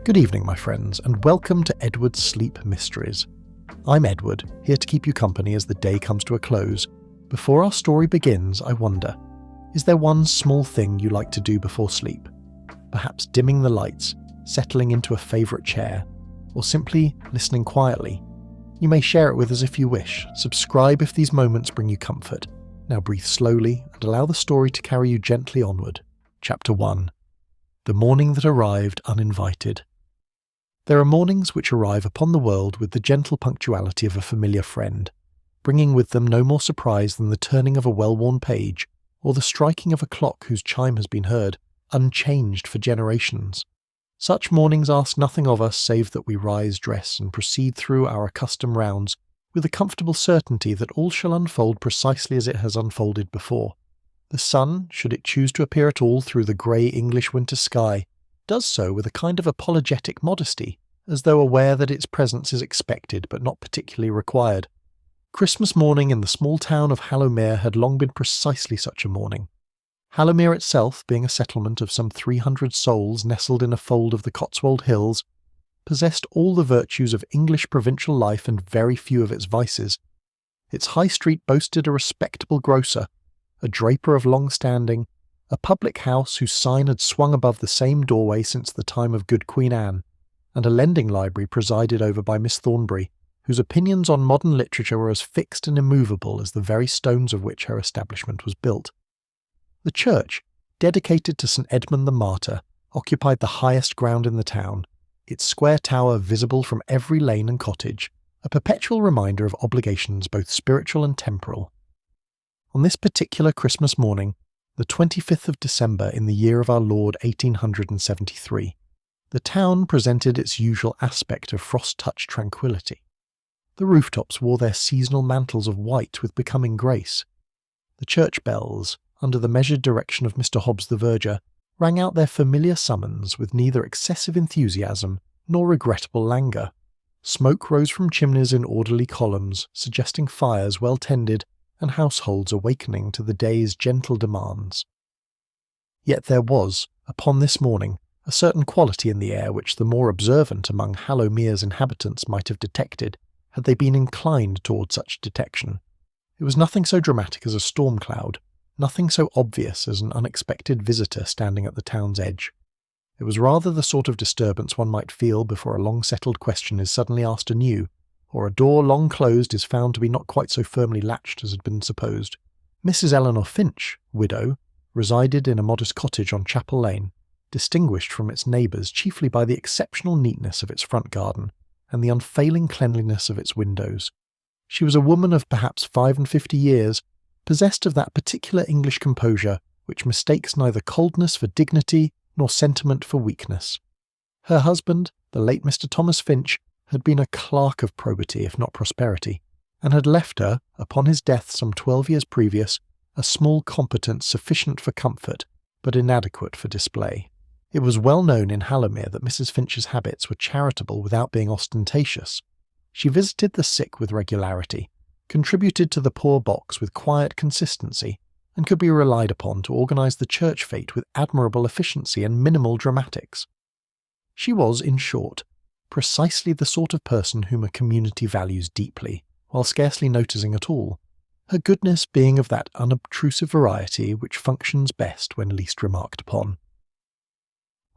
Good evening, my friends, and welcome to Edward's Sleep Mysteries. I'm Edward, here to keep you company as the day comes to a close. Before our story begins, I wonder, is there one small thing you like to do before sleep? Perhaps dimming the lights, settling into a favourite chair, or simply listening quietly? You may share it with us if you wish. Subscribe if these moments bring you comfort. Now breathe slowly and allow the story to carry you gently onward. Chapter 1. The Morning That Arrived Uninvited. There are mornings which arrive upon the world with the gentle punctuality of a familiar friend, bringing with them no more surprise than the turning of a well-worn page or the striking of a clock whose chime has been heard, unchanged for generations. Such mornings ask nothing of us save that we rise, dress, and proceed through our accustomed rounds with a comfortable certainty that all shall unfold precisely as it has unfolded before. The sun, should it choose to appear at all through the grey English winter sky, does so with a kind of apologetic modesty, as though aware that its presence is expected but not particularly required. Christmas morning in the small town of Hallowmere had long been precisely such a morning. Hallowmere itself, being a settlement of some 300 souls nestled in a fold of the Cotswold Hills, possessed all the virtues of English provincial life and very few of its vices. Its high street boasted a respectable grocer, a draper of long standing, a public house whose sign had swung above the same doorway since the time of good Queen Anne, and a lending library presided over by Miss Thornbury, whose opinions on modern literature were as fixed and immovable as the very stones of which her establishment was built. The church, dedicated to St. Edmund the Martyr, occupied the highest ground in the town, its square tower visible from every lane and cottage, a perpetual reminder of obligations both spiritual and temporal. On this particular Christmas morning, the 25th of December in the year of our Lord 1873, the town presented its usual aspect of frost-touched tranquillity. The rooftops wore their seasonal mantles of white with becoming grace. The church bells, under the measured direction of Mr. Hobbs the verger, rang out their familiar summons with neither excessive enthusiasm nor regrettable languor. Smoke rose from chimneys in orderly columns, suggesting fires well tended and households awakening to the day's gentle demands. Yet there was, upon this morning, a certain quality in the air which the more observant among Hallowmere's inhabitants might have detected, had they been inclined toward such detection. It was nothing so dramatic as a storm cloud, nothing so obvious as an unexpected visitor standing at the town's edge. It was rather the sort of disturbance one might feel before a long-settled question is suddenly asked anew, or a door long closed is found to be not quite so firmly latched as had been supposed. Mrs. Eleanor Finch, widow, resided in a modest cottage on Chapel Lane, distinguished from its neighbours chiefly by the exceptional neatness of its front garden and the unfailing cleanliness of its windows. She was a woman of perhaps 55 years, possessed of that particular English composure which mistakes neither coldness for dignity nor sentiment for weakness. Her husband, the late Mr. Thomas Finch, had been a clerk of probity, if not prosperity, and had left her, upon his death some 12 years previous, a small competence sufficient for comfort, but inadequate for display. It was well known in Hallowmere that Mrs. Finch's habits were charitable without being ostentatious. She visited the sick with regularity, contributed to the poor box with quiet consistency, and could be relied upon to organise the church fete with admirable efficiency and minimal dramatics. She was, in short, precisely the sort of person whom a community values deeply, while scarcely noticing at all, her goodness being of that unobtrusive variety which functions best when least remarked upon.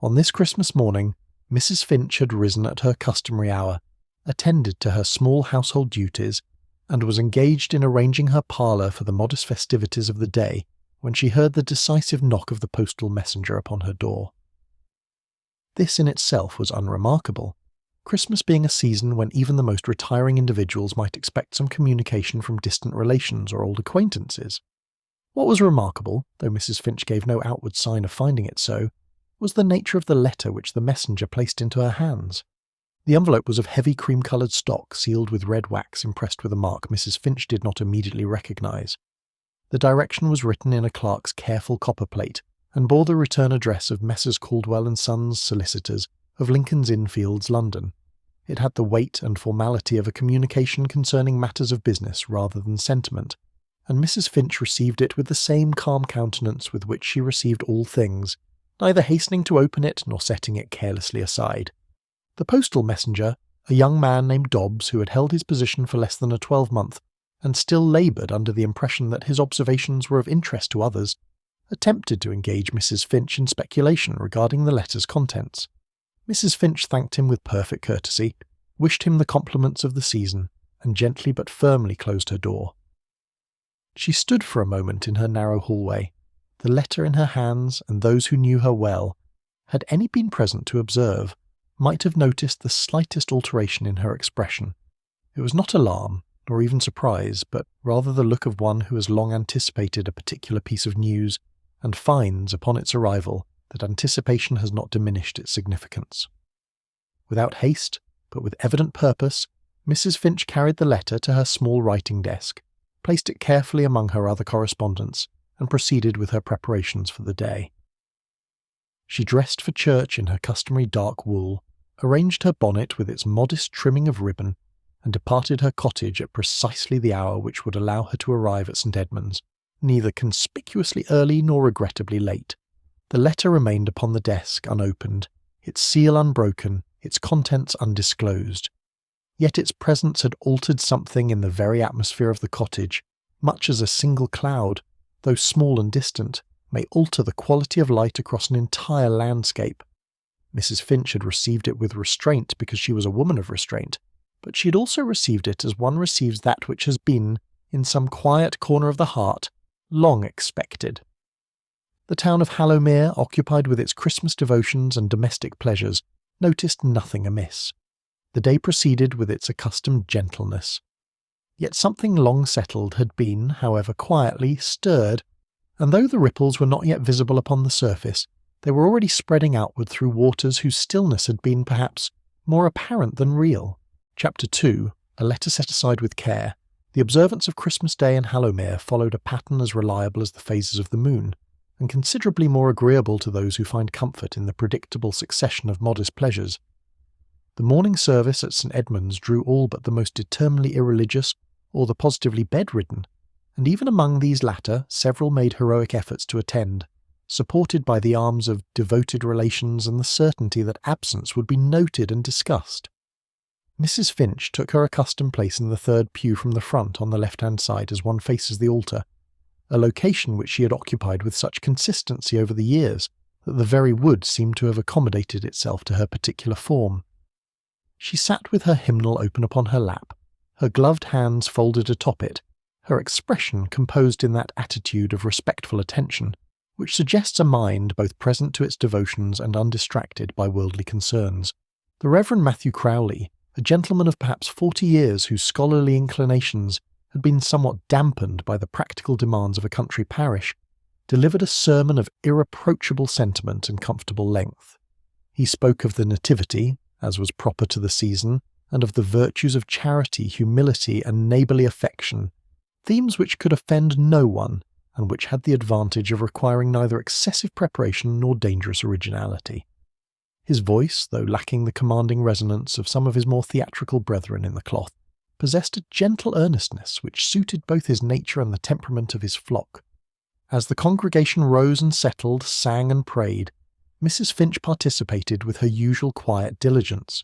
On this Christmas morning, Mrs. Finch had risen at her customary hour, attended to her small household duties, and was engaged in arranging her parlour for the modest festivities of the day, when she heard the decisive knock of the postal messenger upon her door. This in itself was unremarkable, Christmas being a season when even the most retiring individuals might expect some communication from distant relations or old acquaintances. What was remarkable, though Mrs. Finch gave no outward sign of finding it so, was the nature of the letter which the messenger placed into her hands. The envelope was of heavy cream-coloured stock, sealed with red wax impressed with a mark Mrs. Finch did not immediately recognise. The direction was written in a clerk's careful copperplate, and bore the return address of Messrs. Caldwell and Sons, solicitors, of Lincoln's Inn Fields, London. It had the weight and formality of a communication concerning matters of business rather than sentiment, and Mrs. Finch received it with the same calm countenance with which she received all things, neither hastening to open it nor setting it carelessly aside. The postal messenger, a young man named Dobbs who had held his position for less than a 12-month and still laboured under the impression that his observations were of interest to others, attempted to engage Mrs. Finch in speculation regarding the letter's contents. Mrs. Finch thanked him with perfect courtesy, wished him the compliments of the season, and gently but firmly closed her door. She stood for a moment in her narrow hallway, the letter in her hands, and those who knew her well, had any been present to observe, might have noticed the slightest alteration in her expression. It was not alarm, nor even surprise, but rather the look of one who has long anticipated a particular piece of news, and finds, upon its arrival, that anticipation has not diminished its significance. Without haste, but with evident purpose, Mrs. Finch carried the letter to her small writing desk, placed it carefully among her other correspondence, and proceeded with her preparations for the day. She dressed for church in her customary dark wool, arranged her bonnet with its modest trimming of ribbon, and departed her cottage at precisely the hour which would allow her to arrive at St. Edmund's, neither conspicuously early nor regrettably late. The letter remained upon the desk unopened, its seal unbroken, its contents undisclosed. Yet its presence had altered something in the very atmosphere of the cottage, much as a single cloud, though small and distant, may alter the quality of light across an entire landscape. Mrs. Finch had received it with restraint because she was a woman of restraint, but she had also received it as one receives that which has been, in some quiet corner of the heart, long expected. The town of Hallowmere, occupied with its Christmas devotions and domestic pleasures, noticed nothing amiss. The day proceeded with its accustomed gentleness. Yet something long settled had been, however quietly, stirred, and though the ripples were not yet visible upon the surface, they were already spreading outward through waters whose stillness had been, perhaps, more apparent than real. Chapter 2, A Letter Set Aside with Care. The observance of Christmas Day in Hallowmere followed a pattern as reliable as the phases of the moon, and considerably more agreeable to those who find comfort in the predictable succession of modest pleasures. The morning service at St. Edmund's drew all but the most determinedly irreligious or the positively bedridden, and even among these latter several made heroic efforts to attend, supported by the arms of devoted relations and the certainty that absence would be noted and discussed. Mrs. Finch took her accustomed place in the third pew from the front on the left-hand side as one faces the altar, a location which she had occupied with such consistency over the years that the very wood seemed to have accommodated itself to her particular form. She sat with her hymnal open upon her lap, her gloved hands folded atop it, her expression composed in that attitude of respectful attention which suggests a mind both present to its devotions and undistracted by worldly concerns. The Reverend Matthew Crowley, a gentleman of perhaps 40 years whose scholarly inclinations had been somewhat dampened by the practical demands of a country parish, delivered a sermon of irreproachable sentiment and comfortable length. He spoke of the Nativity, as was proper to the season, and of the virtues of charity, humility, and neighbourly affection, themes which could offend no one, and which had the advantage of requiring neither excessive preparation nor dangerous originality. His voice, though lacking the commanding resonance of some of his more theatrical brethren in the cloth, possessed a gentle earnestness which suited both his nature and the temperament of his flock. As the congregation rose and settled, sang and prayed, Mrs. Finch participated with her usual quiet diligence.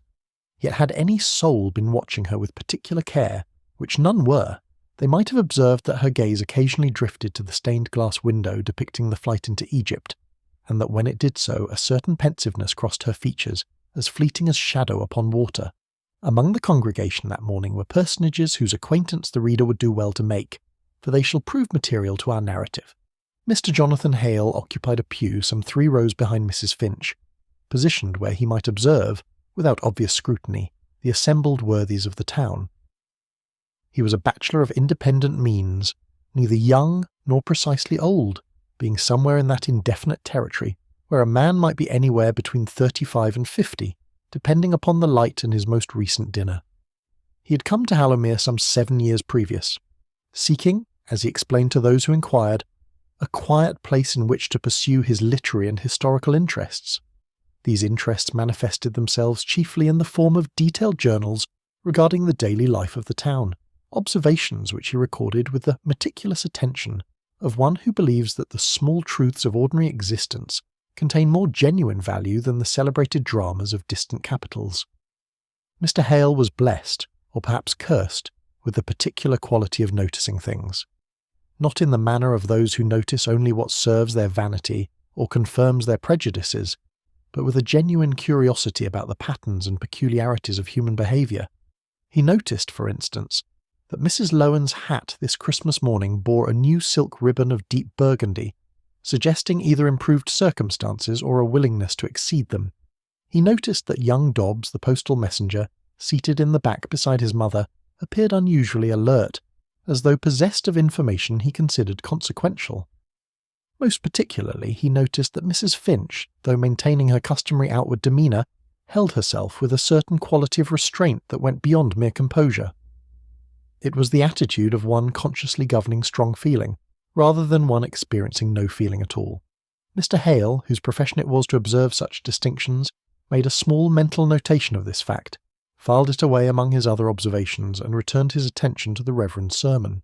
Yet had any soul been watching her with particular care, which none were, they might have observed that her gaze occasionally drifted to the stained glass window depicting the flight into Egypt, and that when it did so a certain pensiveness crossed her features, as fleeting as shadow upon water. Among the congregation that morning were personages whose acquaintance the reader would do well to make, for they shall prove material to our narrative. Mr. Jonathan Hale occupied a pew some 3 rows behind Mrs. Finch, positioned where he might observe, without obvious scrutiny, the assembled worthies of the town. He was a bachelor of independent means, neither young nor precisely old, being somewhere in that indefinite territory where a man might be anywhere between 35 and 50, depending upon the light and his most recent dinner. He had come to Hallowmere some 7 years previous, seeking, as he explained to those who inquired, a quiet place in which to pursue his literary and historical interests. These interests manifested themselves chiefly in the form of detailed journals regarding the daily life of the town, observations which he recorded with the meticulous attention of one who believes that the small truths of ordinary existence contain more genuine value than the celebrated dramas of distant capitals. Mr. Hale was blessed, or perhaps cursed, with the particular quality of noticing things. Not in the manner of those who notice only what serves their vanity or confirms their prejudices, but with a genuine curiosity about the patterns and peculiarities of human behaviour. He noticed, for instance, that Mrs. Lowen's hat this Christmas morning bore a new silk ribbon of deep burgundy, suggesting either improved circumstances or a willingness to exceed them. He noticed that young Dobbs, the postal messenger, seated in the back beside his mother, appeared unusually alert, as though possessed of information he considered consequential. Most particularly, he noticed that Mrs. Finch, though maintaining her customary outward demeanour, held herself with a certain quality of restraint that went beyond mere composure. It was the attitude of one consciously governing strong feeling, rather than one experiencing no feeling at all. Mr. Hale, whose profession it was to observe such distinctions, made a small mental notation of this fact, filed it away among his other observations, and returned his attention to the Reverend's sermon.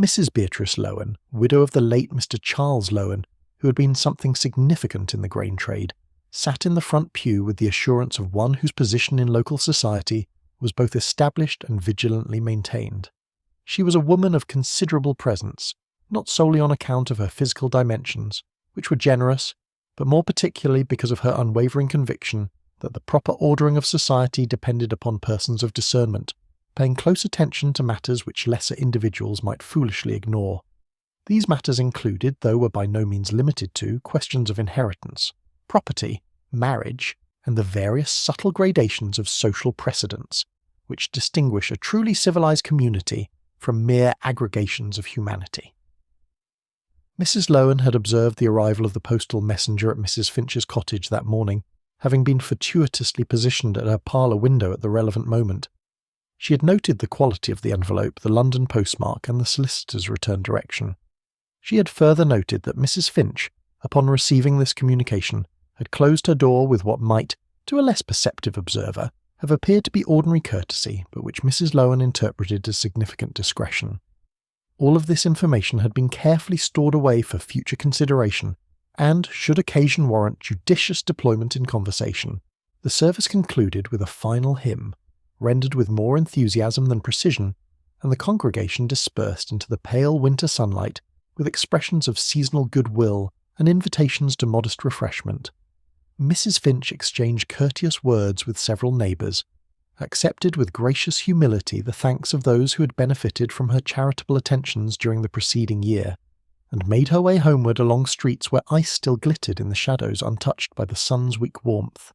Mrs. Beatrice Lowen, widow of the late Mr. Charles Lowen, who had been something significant in the grain trade, sat in the front pew with the assurance of one whose position in local society was both established and vigilantly maintained. She was a woman of considerable presence, not solely on account of her physical dimensions, which were generous, but more particularly because of her unwavering conviction that the proper ordering of society depended upon persons of discernment, paying close attention to matters which lesser individuals might foolishly ignore. These matters included, though were by no means limited to, questions of inheritance, property, marriage, and the various subtle gradations of social precedence, which distinguish a truly civilized community from mere aggregations of humanity. Mrs. Lowen had observed the arrival of the postal messenger at Mrs. Finch's cottage that morning, having been fortuitously positioned at her parlour window at the relevant moment. She had noted the quality of the envelope, the London postmark, and the solicitor's return direction. She had further noted that Mrs. Finch, upon receiving this communication, had closed her door with what might, to a less perceptive observer, have appeared to be ordinary courtesy, but which Mrs. Lowen interpreted as significant discretion. All of this information had been carefully stored away for future consideration, and, should occasion warrant judicious deployment in conversation, the service concluded with a final hymn, rendered with more enthusiasm than precision, and the congregation dispersed into the pale winter sunlight with expressions of seasonal goodwill and invitations to modest refreshment. Mrs. Finch exchanged courteous words with several neighbours, accepted with gracious humility the thanks of those who had benefited from her charitable attentions during the preceding year, and made her way homeward along streets where ice still glittered in the shadows untouched by the sun's weak warmth.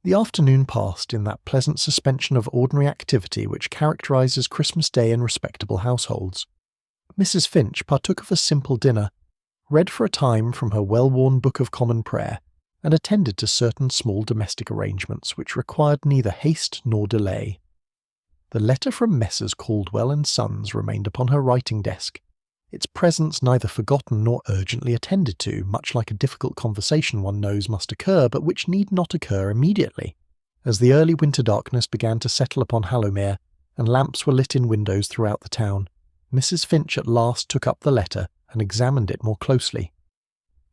The afternoon passed in that pleasant suspension of ordinary activity which characterises Christmas Day in respectable households. Mrs. Finch partook of a simple dinner, read for a time from her well-worn Book of Common Prayer, and attended to certain small domestic arrangements which required neither haste nor delay. The letter from Messrs. Caldwell and Sons remained upon her writing desk, its presence neither forgotten nor urgently attended to, much like a difficult conversation one knows must occur, but which need not occur immediately. As the early winter darkness began to settle upon Hallowmere, and lamps were lit in windows throughout the town, Mrs. Finch at last took up the letter and examined it more closely.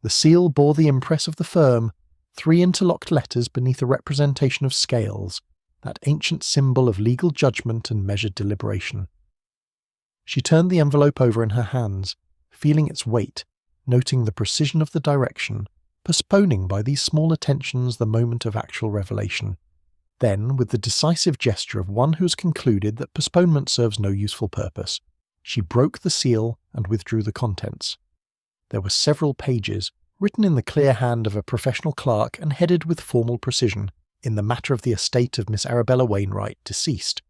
The seal bore the impress of the firm, 3 interlocked letters beneath a representation of scales, that ancient symbol of legal judgment and measured deliberation. She turned the envelope over in her hands, feeling its weight, noting the precision of the direction, postponing by these small attentions the moment of actual revelation. Then, with the decisive gesture of one who has concluded that postponement serves no useful purpose, she broke the seal and withdrew the contents. There were several pages, written in the clear hand of a professional clerk and headed with formal precision, in the matter of the estate of Miss Arabella Wainwright, deceased.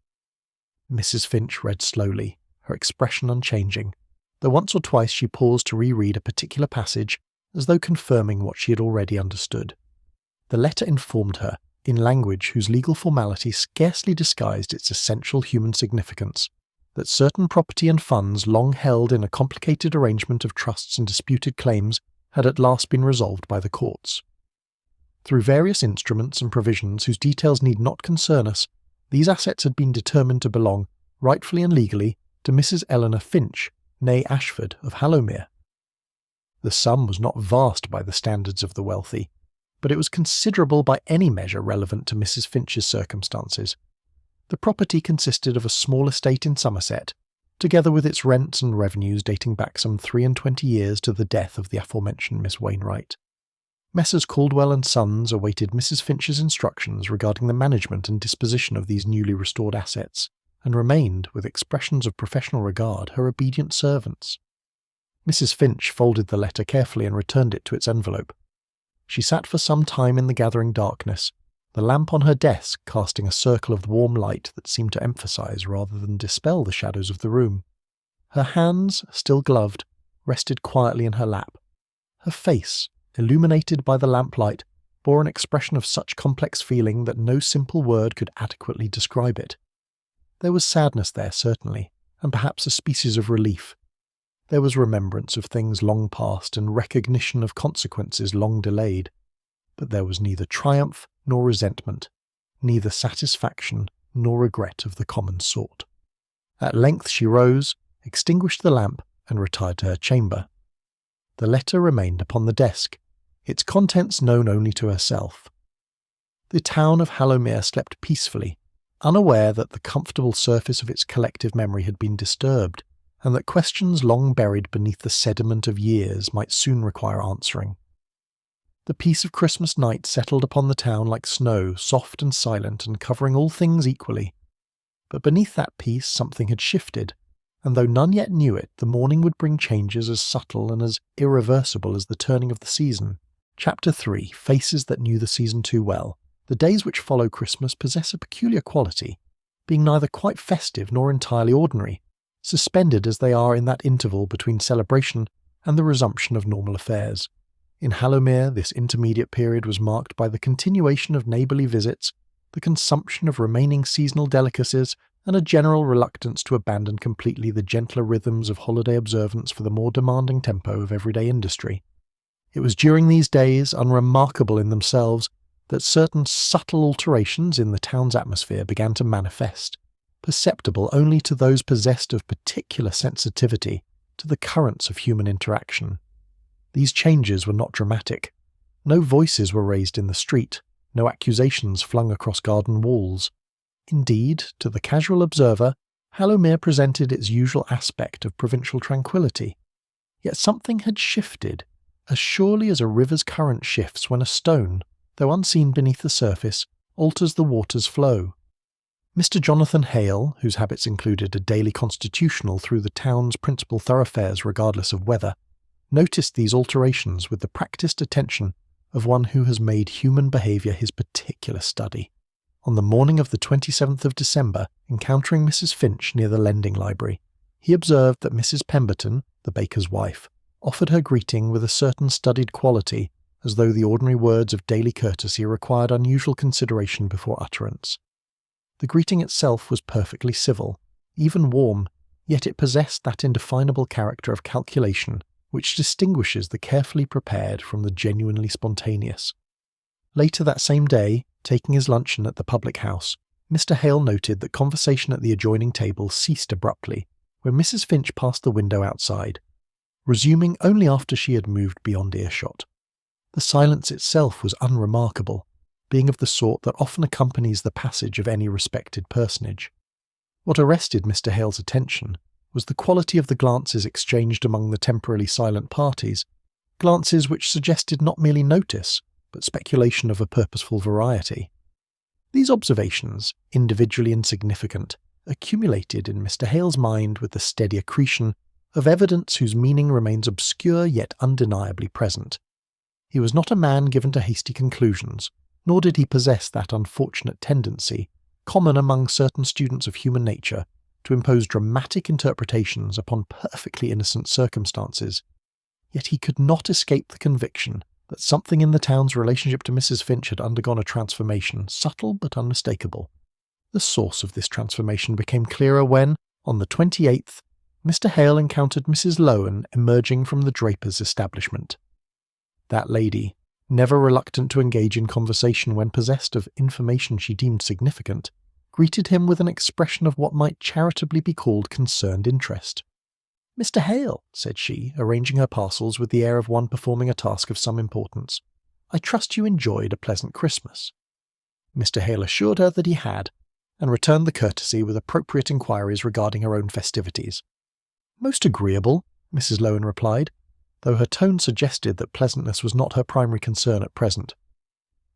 Mrs. Finch read slowly, her expression unchanging, though once or twice she paused to reread a particular passage, as though confirming what she had already understood. The letter informed her, in language whose legal formality scarcely disguised its essential human significance, that certain property and funds long held in a complicated arrangement of trusts and disputed claims had at last been resolved by the courts. Through various instruments and provisions whose details need not concern us, these assets had been determined to belong, rightfully and legally, to Mrs. Eleanor Finch, née Ashford, of Hallowmere. The sum was not vast by the standards of the wealthy, but it was considerable by any measure relevant to Mrs. Finch's circumstances. The property consisted of a small estate in Somerset, together with its rents and revenues dating back some 23 years to the death of the aforementioned Miss Wainwright. Messrs. Caldwell and Sons awaited Mrs. Finch's instructions regarding the management and disposition of these newly restored assets, and remained, with expressions of professional regard, her obedient servants. Mrs. Finch folded the letter carefully and returned it to its envelope. She sat for some time in the gathering darkness, the lamp on her desk casting a circle of warm light that seemed to emphasize rather than dispel the shadows of the room. Her hands, still gloved, rested quietly in her lap. Her face, illuminated by the lamplight, bore an expression of such complex feeling that no simple word could adequately describe it. There was sadness there, certainly, and perhaps a species of relief. There was remembrance of things long past and recognition of consequences long delayed. But there was neither triumph nor resentment, neither satisfaction nor regret of the common sort. At length she rose, extinguished the lamp, and retired to her chamber. The letter remained upon the desk, its contents known only to herself. The town of Hallowmere slept peacefully, unaware that the comfortable surface of its collective memory had been disturbed, and that questions long buried beneath the sediment of years might soon require answering. The peace of Christmas night settled upon the town like snow, soft and silent, and covering all things equally. But beneath that peace something had shifted, and though none yet knew it, the morning would bring changes as subtle and as irreversible as the turning of the season. Chapter 3, Faces That Knew the Season Too Well. The days which follow Christmas possess a peculiar quality, being neither quite festive nor entirely ordinary, suspended as they are in that interval between celebration and the resumption of normal affairs. In Hallowmere, this intermediate period was marked by the continuation of neighbourly visits, the consumption of remaining seasonal delicacies, and a general reluctance to abandon completely the gentler rhythms of holiday observance for the more demanding tempo of everyday industry. It was during these days, unremarkable in themselves, that certain subtle alterations in the town's atmosphere began to manifest, perceptible only to those possessed of particular sensitivity to the currents of human interaction. These changes were not dramatic. No voices were raised in the street, no accusations flung across garden walls. Indeed, to the casual observer, Hallowmere presented its usual aspect of provincial tranquillity. Yet something had shifted, as surely as a river's current shifts when a stone, though unseen beneath the surface, alters the water's flow. Mr. Jonathan Hale, whose habits included a daily constitutional through the town's principal thoroughfares regardless of weather, noticed these alterations with the practised attention of one who has made human behaviour his particular study. On the morning of the 27th of December, encountering Mrs. Finch near the lending library, he observed that Mrs. Pemberton, the baker's wife, offered her greeting with a certain studied quality, as though the ordinary words of daily courtesy required unusual consideration before utterance. The greeting itself was perfectly civil, even warm, yet it possessed that indefinable character of calculation which distinguishes the carefully prepared from the genuinely spontaneous. Later that same day, taking his luncheon at the public house, Mr. Hale noted that conversation at the adjoining table ceased abruptly when Mrs. Finch passed the window outside, resuming only after she had moved beyond earshot. The silence itself was unremarkable, being of the sort that often accompanies the passage of any respected personage. What arrested Mr. Hale's attention was the quality of the glances exchanged among the temporarily silent parties, glances which suggested not merely notice, but speculation of a purposeful variety. These observations, individually insignificant, accumulated in Mr. Hale's mind with the steady accretion of evidence whose meaning remains obscure yet undeniably present. He was not a man given to hasty conclusions, nor did he possess that unfortunate tendency, common among certain students of human nature, to impose dramatic interpretations upon perfectly innocent circumstances. Yet he could not escape the conviction that something in the town's relationship to Mrs. Finch had undergone a transformation, subtle but unmistakable. The source of this transformation became clearer when, on the 28th, Mr. Hale encountered Mrs. Lowen emerging from the draper's establishment. That lady, never reluctant to engage in conversation when possessed of information she deemed significant, greeted him with an expression of what might charitably be called concerned interest. "Mr. Hale," said she, arranging her parcels with the air of one performing a task of some importance, I trust you enjoyed a pleasant Christmas." Mr. Hale assured her that he had, and returned the courtesy with appropriate inquiries regarding her own festivities. "Most agreeable," Mrs. Lowen replied, though her tone suggested that pleasantness was not her primary concern at present.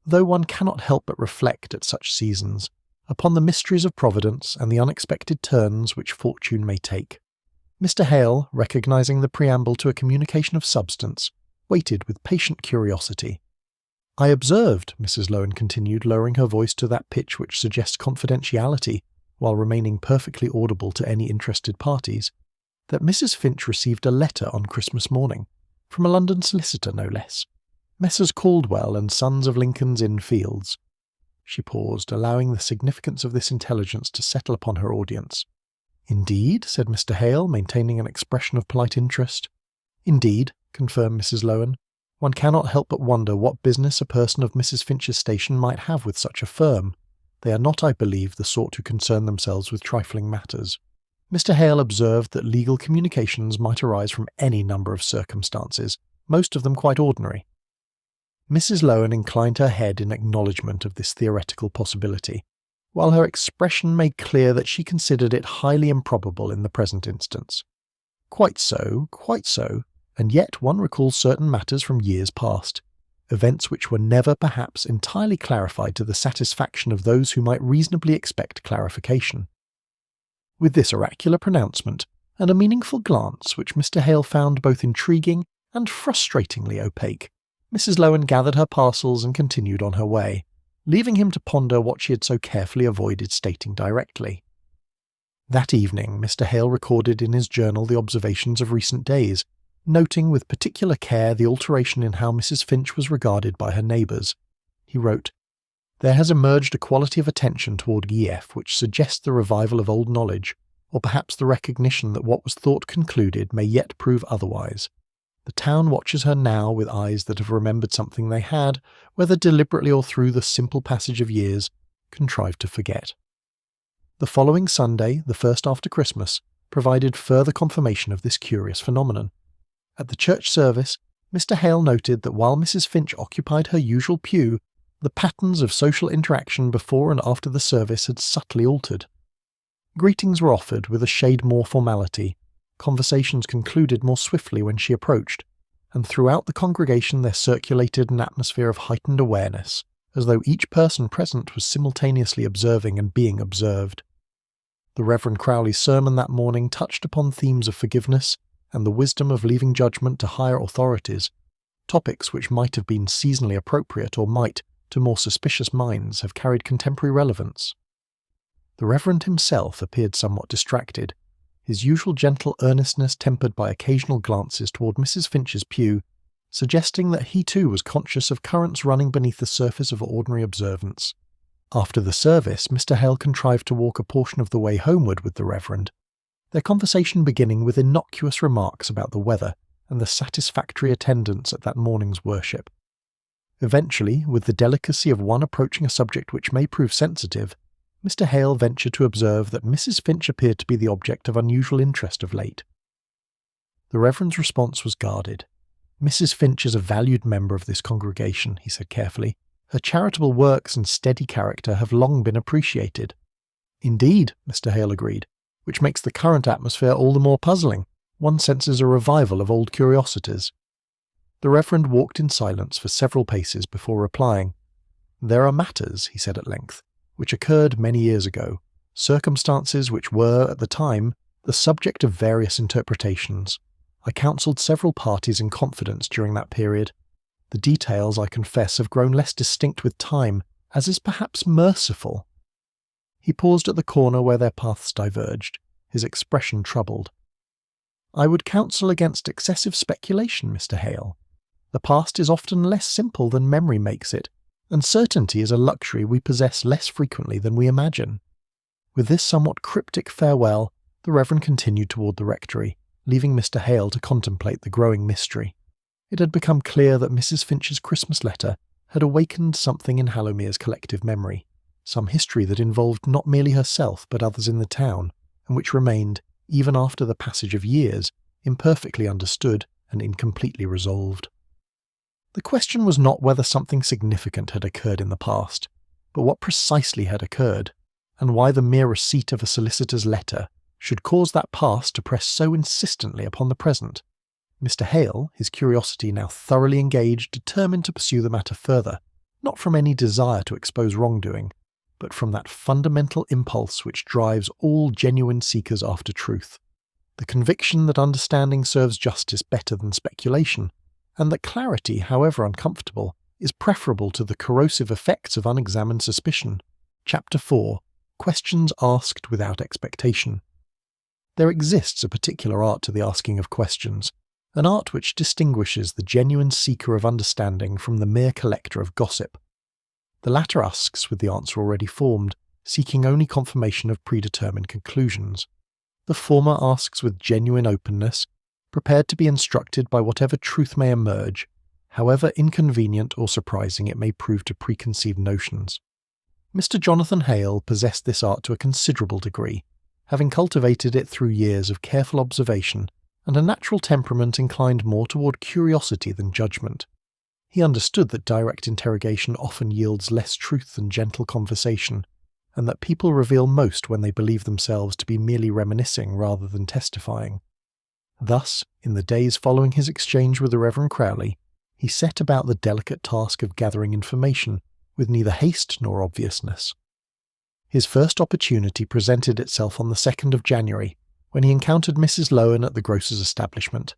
Though one cannot help but reflect at such seasons upon the mysteries of Providence and the unexpected turns which fortune may take. Mr. Hale, recognising the preamble to a communication of substance, waited with patient curiosity. "I observed," Mrs. Lowen continued, lowering her voice to that pitch which suggests confidentiality, while remaining perfectly audible to any interested parties, "that Mrs. Finch received a letter on Christmas morning, from a London solicitor no less, Messrs. Caldwell and Sons of Lincoln's Inn Fields." She paused, allowing the significance of this intelligence to settle upon her audience. "Indeed?" said Mr. Hale, maintaining an expression of polite interest. "Indeed," confirmed Mrs. Lowen. "One cannot help but wonder what business a person of Mrs. Finch's station might have with such a firm. They are not, I believe, the sort who concern themselves with trifling matters." Mr. Hale observed that legal communications might arise from any number of circumstances, most of them quite ordinary. Mrs. Lowen inclined her head in acknowledgment of this theoretical possibility, while her expression made clear that she considered it highly improbable in the present instance. Quite so, and yet one recalls certain matters from years past, events which were never perhaps entirely clarified to the satisfaction of those who might reasonably expect clarification. With this oracular pronouncement, and a meaningful glance which Mr. Hale found both intriguing and frustratingly opaque, Mrs. Lowen gathered her parcels and continued on her way, leaving him to ponder what she had so carefully avoided stating directly. That evening Mr. Hale recorded in his journal the observations of recent days, noting with particular care the alteration in how Mrs. Finch was regarded by her neighbours. He wrote, "There has emerged a quality of attention toward E.F. which suggests the revival of old knowledge, or perhaps the recognition that what was thought concluded may yet prove otherwise. The town watches her now with eyes that have remembered something they had, whether deliberately or through the simple passage of years, contrived to forget." The following Sunday, the first after Christmas, provided further confirmation of this curious phenomenon. At the church service, Mr. Hale noted that while Mrs. Finch occupied her usual pew, the patterns of social interaction before and after the service had subtly altered. Greetings were offered with a shade more formality, conversations concluded more swiftly when she approached, and throughout the congregation there circulated an atmosphere of heightened awareness, as though each person present was simultaneously observing and being observed. The Reverend Crowley's sermon that morning touched upon themes of forgiveness and the wisdom of leaving judgment to higher authorities, topics which might have been seasonally appropriate or might, to more suspicious minds, have carried contemporary relevance. The Reverend himself appeared somewhat distracted, his usual gentle earnestness tempered by occasional glances toward Mrs. Finch's pew, suggesting that he too was conscious of currents running beneath the surface of ordinary observance. After the service, Mr. Hale contrived to walk a portion of the way homeward with the Reverend, their conversation beginning with innocuous remarks about the weather and the satisfactory attendance at that morning's worship. Eventually, with the delicacy of one approaching a subject which may prove sensitive, Mr. Hale ventured to observe that Mrs. Finch appeared to be the object of unusual interest of late. The Reverend's response was guarded. "Mrs. Finch is a valued member of this congregation," he said carefully. "Her charitable works and steady character have long been appreciated." "Indeed," Mr. Hale agreed, "which makes the current atmosphere all the more puzzling. One senses a revival of old curiosities." The Reverend walked in silence for several paces before replying. "There are matters," he said at length, "which occurred many years ago, circumstances which were, at the time, the subject of various interpretations. I counselled several parties in confidence during that period. The details, I confess, have grown less distinct with time, as is perhaps merciful." He paused at the corner where their paths diverged, his expression troubled. "I would counsel against excessive speculation, Mr. Hale. The past is often less simple than memory makes it, and certainty is a luxury we possess less frequently than we imagine." With this somewhat cryptic farewell, the Reverend continued toward the rectory, leaving Mr. Hale to contemplate the growing mystery. It had become clear that Mrs. Finch's Christmas letter had awakened something in Hallowmere's collective memory, some history that involved not merely herself but others in the town, and which remained, even after the passage of years, imperfectly understood and incompletely resolved. The question was not whether something significant had occurred in the past, but what precisely had occurred, and why the mere receipt of a solicitor's letter should cause that past to press so insistently upon the present. Mr. Hale, his curiosity now thoroughly engaged, determined to pursue the matter further, not from any desire to expose wrongdoing, but from that fundamental impulse which drives all genuine seekers after truth, the conviction that understanding serves justice better than speculation, and that clarity, however uncomfortable, is preferable to the corrosive effects of unexamined suspicion. Chapter 4. Questions Asked Without Expectation. There exists a particular art to the asking of questions, an art which distinguishes the genuine seeker of understanding from the mere collector of gossip. The latter asks with the answer already formed, seeking only confirmation of predetermined conclusions. The former asks with genuine openness, prepared to be instructed by whatever truth may emerge, however inconvenient or surprising it may prove to preconceived notions. Mr. Jonathan Hale possessed this art to a considerable degree, having cultivated it through years of careful observation and a natural temperament inclined more toward curiosity than judgment. He understood that direct interrogation often yields less truth than gentle conversation, and that people reveal most when they believe themselves to be merely reminiscing rather than testifying. Thus, in the days following his exchange with the Reverend Crowley, he set about the delicate task of gathering information with neither haste nor obviousness. His first opportunity presented itself on the 2nd of January, when he encountered Mrs. Lowen at the grocer's establishment.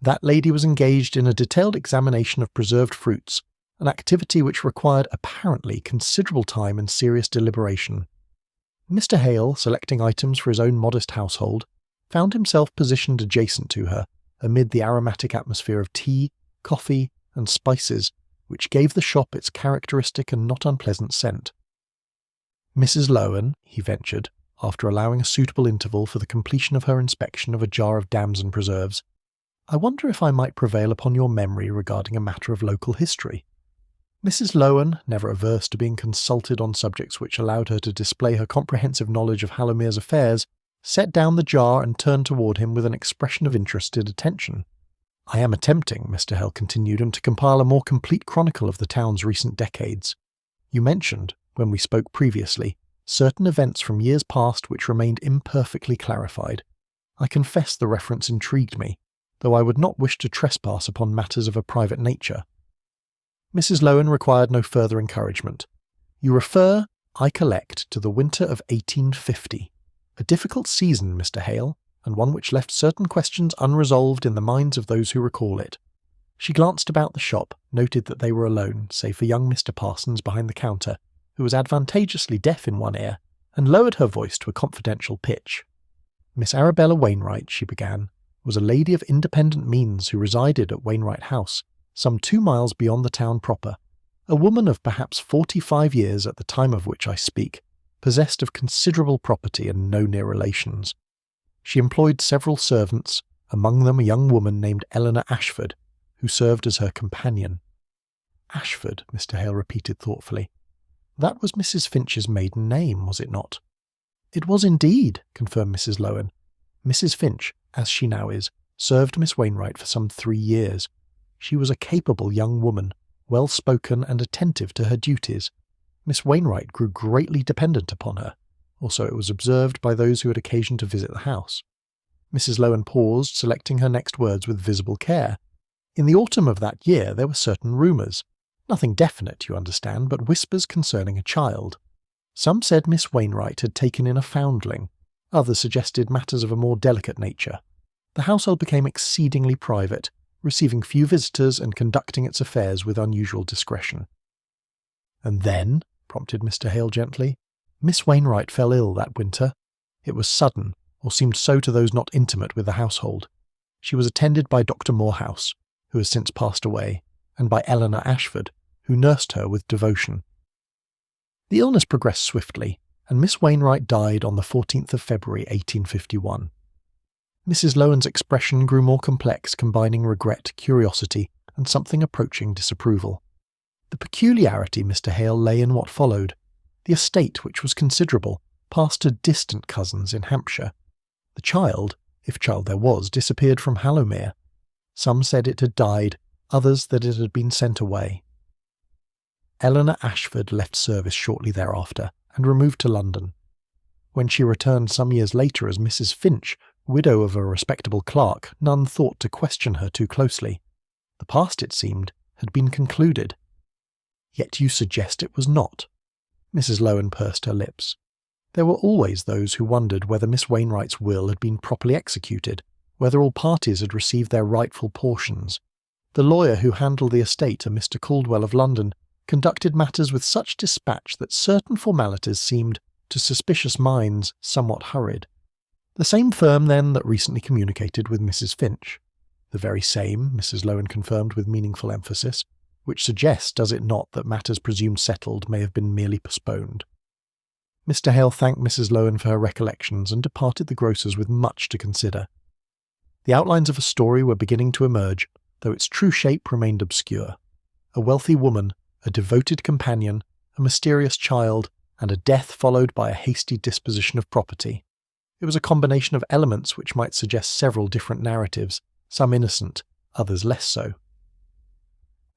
That lady was engaged in a detailed examination of preserved fruits, an activity which required apparently considerable time and serious deliberation. Mr. Hale, selecting items for his own modest household, found himself positioned adjacent to her, amid the aromatic atmosphere of tea, coffee, and spices, which gave the shop its characteristic and not unpleasant scent. "Mrs. Lowen," he ventured, after allowing a suitable interval for the completion of her inspection of a jar of damson preserves, "I wonder if I might prevail upon your memory regarding a matter of local history." Mrs. Lowen, never averse to being consulted on subjects which allowed her to display her comprehensive knowledge of Hallowmere's affairs, set down the jar and turned toward him with an expression of interested attention. "I am attempting," Mr. Hale continued, "to compile a more complete chronicle of the town's recent decades. You mentioned, when we spoke previously, certain events from years past which remained imperfectly clarified. I confess the reference intrigued me, though I would not wish to trespass upon matters of a private nature." Mrs. Lowen required no further encouragement. "You refer, I collect, to the winter of 1850. A difficult season, Mr. Hale, and one which left certain questions unresolved in the minds of those who recall it." She glanced about the shop, noted that they were alone, save for young Mr. Parsons behind the counter, who was advantageously deaf in one ear, and lowered her voice to a confidential pitch. "Miss Arabella Wainwright," she began, "was a lady of independent means who resided at Wainwright House, some 2 miles beyond the town proper, a woman of perhaps 45 years at the time of which I speak, possessed of considerable property and no near relations. She employed several servants, among them a young woman named Eleanor Ashford, who served as her companion." "Ashford," Mr. Hale repeated thoughtfully. "That was Mrs. Finch's maiden name, was it not?" "It was indeed," confirmed Mrs. Lowen. "Mrs. Finch, as she now is, served Miss Wainwright for some 3 years. She was a capable young woman, well-spoken and attentive to her duties. Miss Wainwright grew greatly dependent upon her, or so it was observed by those who had occasion to visit the house." Mrs. Lowen paused, selecting her next words with visible care. "In the autumn of that year there were certain rumours. Nothing definite, you understand, but whispers concerning a child. Some said Miss Wainwright had taken in a foundling. Others suggested matters of a more delicate nature. The household became exceedingly private, receiving few visitors and conducting its affairs with unusual discretion." "And then," prompted Mr. Hale gently, "Miss Wainwright fell ill that winter. It was sudden, or seemed so to those not intimate with the household. She was attended by Dr. Morehouse, who has since passed away, and by Eleanor Ashford, who nursed her with devotion. The illness progressed swiftly, and Miss Wainwright died on the 14th of February 1851. Mrs. Lowen's expression grew more complex, combining regret, curiosity, and something approaching disapproval. The peculiarity, Mr. Hale, lay in what followed. The estate, which was considerable, passed to distant cousins in Hampshire. The child, if child there was, disappeared from Hallowmere. Some said it had died, others that it had been sent away. Eleanor Ashford left service shortly thereafter and removed to London. When she returned some years later as Mrs. Finch, widow of a respectable clerk, none thought to question her too closely. The past, it seemed, had been concluded. Yet you suggest it was not. Mrs. Lowen pursed her lips. There were always those who wondered whether Miss Wainwright's will had been properly executed, whether all parties had received their rightful portions. The lawyer who handled the estate, a Mr. Caldwell of London, conducted matters with such dispatch that certain formalities seemed, to suspicious minds, somewhat hurried. The same firm, then, that recently communicated with Mrs. Finch. The very same, Mrs. Lowen confirmed with meaningful emphasis, which suggests, does it not, that matters presumed settled may have been merely postponed. Mr. Hale thanked Mrs. Lowen for her recollections and departed the grocer's with much to consider. The outlines of a story were beginning to emerge, though its true shape remained obscure. A wealthy woman, a devoted companion, a mysterious child, and a death followed by a hasty disposition of property. It was a combination of elements which might suggest several different narratives, some innocent, others less so.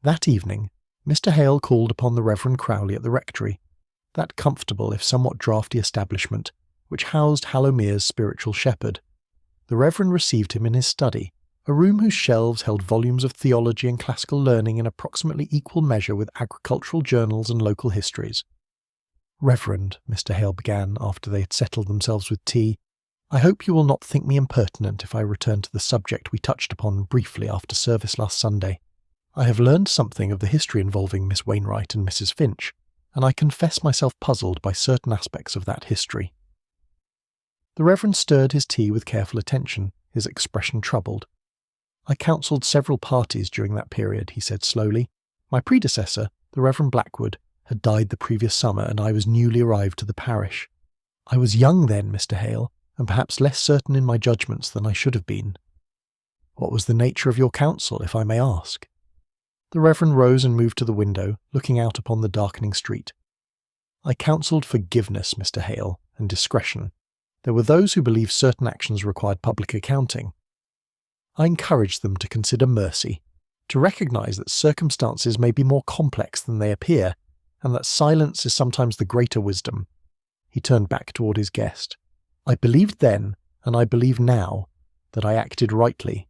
That evening, Mr. Hale called upon the Reverend Crowley at the rectory, that comfortable if somewhat draughty establishment which housed Hallowmere's spiritual shepherd. The Reverend received him in his study, a room whose shelves held volumes of theology and classical learning in approximately equal measure with agricultural journals and local histories. "Reverend," Mr. Hale began after they had settled themselves with tea, "I hope you will not think me impertinent if I return to the subject we touched upon briefly after service last Sunday. I have learned something of the history involving Miss Wainwright and Mrs. Finch, and I confess myself puzzled by certain aspects of that history." The Reverend stirred his tea with careful attention, his expression troubled. "I counselled several parties during that period," he said slowly. "My predecessor, the Reverend Blackwood, had died the previous summer, and I was newly arrived to the parish. I was young then, Mr. Hale, and perhaps less certain in my judgments than I should have been." "What was the nature of your counsel, if I may ask?" The Reverend rose and moved to the window, looking out upon the darkening street. "I counselled forgiveness, Mr. Hale, and discretion. There were those who believed certain actions required public accounting. I encouraged them to consider mercy, to recognise that circumstances may be more complex than they appear, and that silence is sometimes the greater wisdom." He turned back toward his guest. "I believed then, and I believe now, that I acted rightly.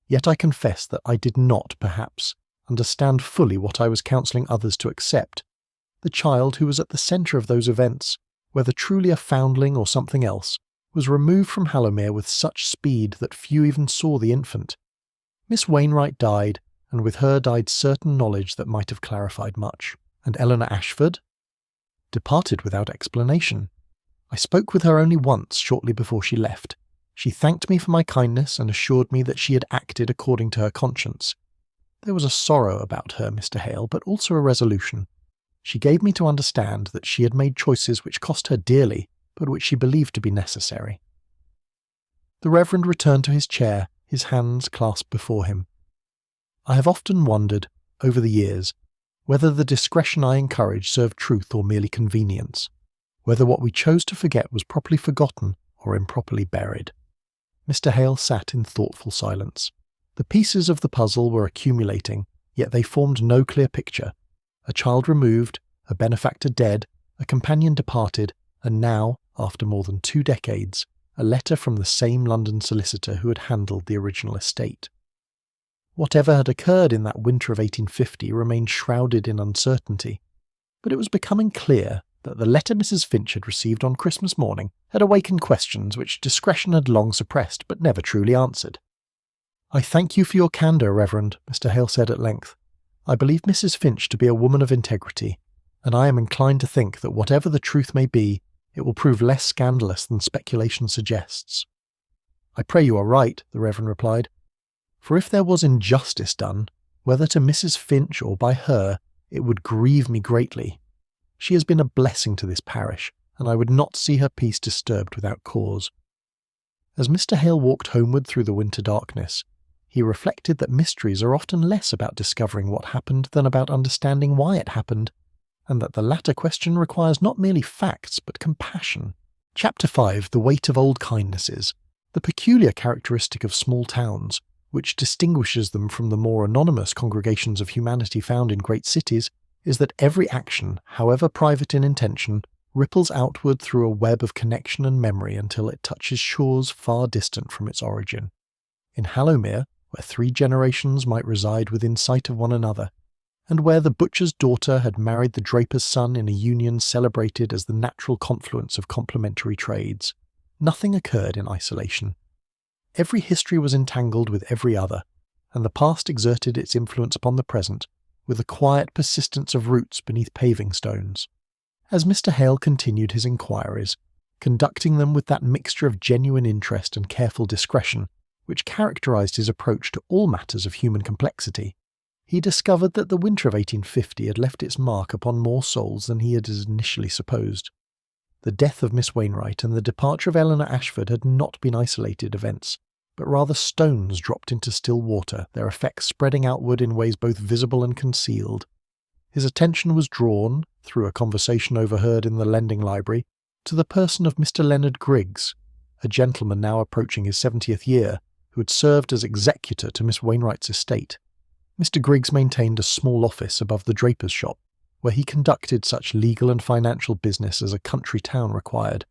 Yet I confess that I did not, perhaps, understand fully what I was counselling others to accept. The child who was at the centre of those events, whether truly a foundling or something else, was removed from Hallowmere with such speed that few even saw the infant. Miss Wainwright died, and with her died certain knowledge that might have clarified much. And Eleanor Ashford?" "Departed without explanation. I spoke with her only once shortly before she left. She thanked me for my kindness and assured me that she had acted according to her conscience. There was a sorrow about her, Mr. Hale, but also a resolution. She gave me to understand that she had made choices which cost her dearly, but which she believed to be necessary." The Reverend returned to his chair, his hands clasped before him. "I have often wondered, over the years, whether the discretion I encouraged served truth or merely convenience, whether what we chose to forget was properly forgotten or improperly buried." Mr. Hale sat in thoughtful silence. The pieces of the puzzle were accumulating, yet they formed no clear picture. A child removed, a benefactor dead, a companion departed, and now, after more than 2 decades, a letter from the same London solicitor who had handled the original estate. Whatever had occurred in that winter of 1850 remained shrouded in uncertainty, but it was becoming clear that the letter Mrs. Finch had received on Christmas morning had awakened questions which discretion had long suppressed but never truly answered. "I thank you for your candour, Reverend," Mr. Hale said at length. "I believe Mrs. Finch to be a woman of integrity, and I am inclined to think that whatever the truth may be, it will prove less scandalous than speculation suggests." "I pray you are right," the Reverend replied. "For if there was injustice done, whether to Mrs. Finch or by her, it would grieve me greatly. She has been a blessing to this parish, and I would not see her peace disturbed without cause." As Mr. Hale walked homeward through the winter darkness, he reflected that mysteries are often less about discovering what happened than about understanding why it happened, and that the latter question requires not merely facts but compassion. Chapter 5: The Weight of Old Kindnesses. The peculiar characteristic of small towns, which distinguishes them from the more anonymous congregations of humanity found in great cities, is that every action, however private in intention, ripples outward through a web of connection and memory until it touches shores far distant from its origin. In Hallowmere, where 3 generations might reside within sight of one another, and where the butcher's daughter had married the draper's son in a union celebrated as the natural confluence of complementary trades, nothing occurred in isolation. Every history was entangled with every other, and the past exerted its influence upon the present with the quiet persistence of roots beneath paving stones. As Mr. Hale continued his inquiries, conducting them with that mixture of genuine interest and careful discretion which characterized his approach to all matters of human complexity, he discovered that the winter of 1850 had left its mark upon more souls than he had initially supposed. The death of Miss Wainwright and the departure of Eleanor Ashford had not been isolated events, but rather stones dropped into still water, their effects spreading outward in ways both visible and concealed. His attention was drawn, through a conversation overheard in the lending library, to the person of Mr. Leonard Griggs, a gentleman now approaching his 70th year, who had served as executor to Miss Wainwright's estate. Mr. Griggs maintained a small office above the draper's shop, where he conducted such legal and financial business as a country town required.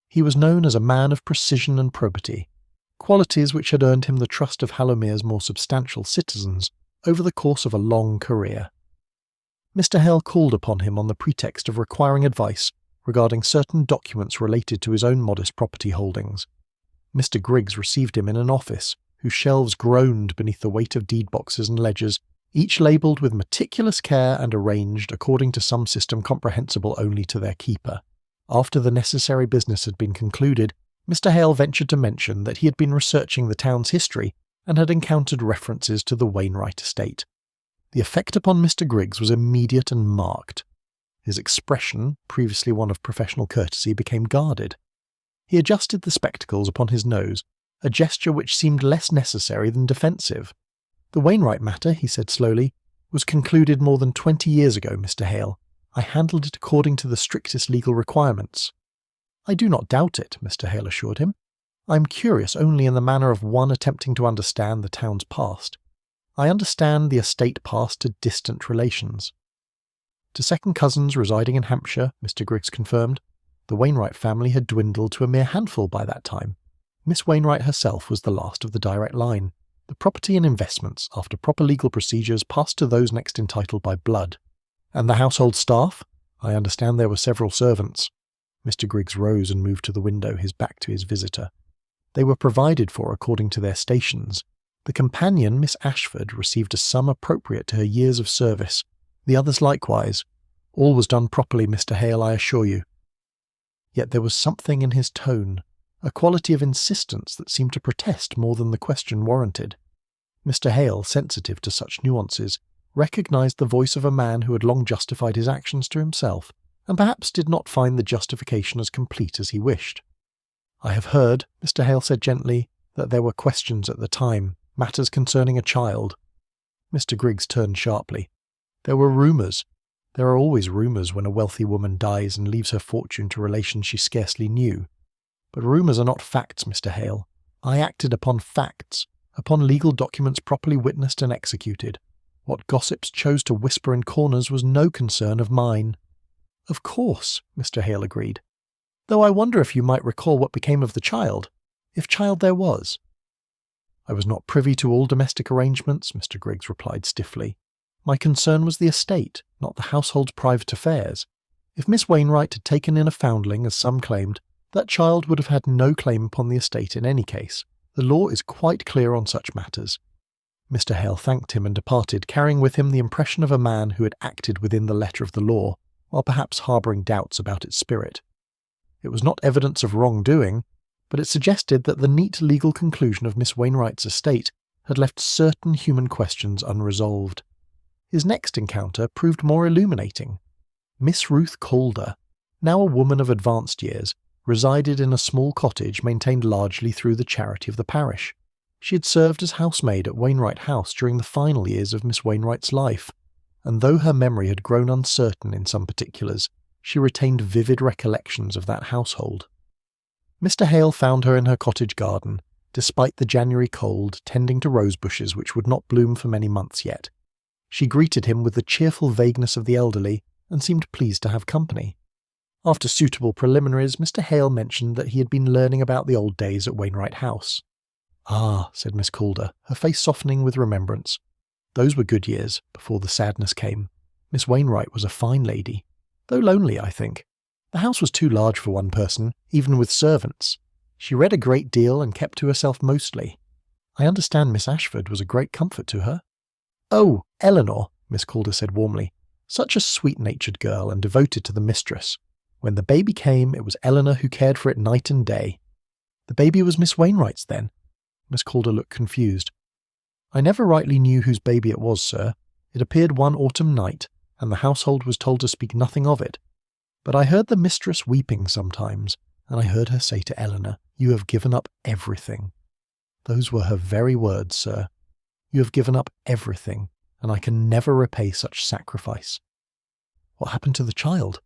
He was known as a man of precision and probity, qualities which had earned him the trust of Hallowmere's more substantial citizens over the course of a long career. Mr. Hale called upon him on the pretext of requiring advice regarding certain documents related to his own modest property holdings. Mr. Griggs received him in an office whose shelves groaned beneath the weight of deed boxes and ledgers, each labelled with meticulous care and arranged according to some system comprehensible only to their keeper. After the necessary business had been concluded, Mr. Hale ventured to mention that he had been researching the town's history and had encountered references to the Wainwright estate. The effect upon Mr. Griggs was immediate and marked. His expression, previously one of professional courtesy, became guarded. He adjusted the spectacles upon his nose, a gesture which seemed less necessary than defensive. "The Wainwright matter," he said slowly, "was concluded more than 20 years ago, Mr. Hale. I handled it according to the strictest legal requirements." "I do not doubt it," Mr. Hale assured him. "I am curious only in the manner of one attempting to understand the town's past. I understand the estate passed to distant relations." To second cousins residing in Hampshire, Mr. Griggs confirmed, the Wainwright family had dwindled to a mere handful by that time. Miss Wainwright herself was the last of the direct line. The property and investments, after proper legal procedures, passed to those next entitled by blood. "And the household staff? I understand there were several servants." Mr. Griggs rose and moved to the window, his back to his visitor. "They were provided for according to their stations. The companion, Miss Ashford, received a sum appropriate to her years of service. The others likewise. All was done properly, Mr. Hale, I assure you." Yet there was something in his tone, a quality of insistence that seemed to protest more than the question warranted. Mr. Hale, sensitive to such nuances, recognised the voice of a man who had long justified his actions to himself, and perhaps did not find the justification as complete as he wished. "I have heard," Mr. Hale said gently, "that there were questions at the time, matters concerning a child." Mr. Griggs turned sharply. "There were rumours. There are always rumours when a wealthy woman dies and leaves her fortune to relations she scarcely knew. But rumours are not facts, Mr. Hale. I acted upon facts, upon legal documents properly witnessed and executed. What gossips chose to whisper in corners was no concern of mine." "Of course," Mr. Hale agreed. "Though I wonder if you might recall what became of the child, if child there was." "I was not privy to all domestic arrangements," Mr. Griggs replied stiffly. "My concern was the estate, not the household's private affairs. If Miss Wainwright had taken in a foundling, as some claimed, that child would have had no claim upon the estate in any case. The law is quite clear on such matters." Mr. Hale thanked him and departed, carrying with him the impression of a man who had acted within the letter of the law, while perhaps harbouring doubts about its spirit. It was not evidence of wrongdoing, but it suggested that the neat legal conclusion of Miss Wainwright's estate had left certain human questions unresolved. His next encounter proved more illuminating. Miss Ruth Calder, now a woman of advanced years, resided in a small cottage maintained largely through the charity of the parish. She had served as housemaid at Wainwright House during the final years of Miss Wainwright's life, and though her memory had grown uncertain in some particulars, she retained vivid recollections of that household. Mr. Hale found her in her cottage garden, despite the January cold, tending to rose bushes which would not bloom for many months yet. She greeted him with the cheerful vagueness of the elderly and seemed pleased to have company. After suitable preliminaries, Mr. Hale mentioned that he had been learning about the old days at Wainwright House. "Ah," said Miss Calder, her face softening with remembrance. "Those were good years, before the sadness came. Miss Wainwright was a fine lady, though lonely, I think. The house was too large for one person, even with servants. She read a great deal and kept to herself mostly. I understand Miss Ashford was a great comfort to her." "Oh, Eleanor," Miss Calder said warmly. "Such a sweet-natured girl and devoted to the mistress. When the baby came, it was Eleanor who cared for it night and day." "The baby was Miss Wainwright's, then?" Miss Calder looked confused. "I never rightly knew whose baby it was, sir. It appeared one autumn night, and the household was told to speak nothing of it. But I heard the mistress weeping sometimes, and I heard her say to Eleanor, 'You have given up everything.' Those were her very words, sir. 'You have given up everything, and I can never repay such sacrifice.'" "What happened to the child?"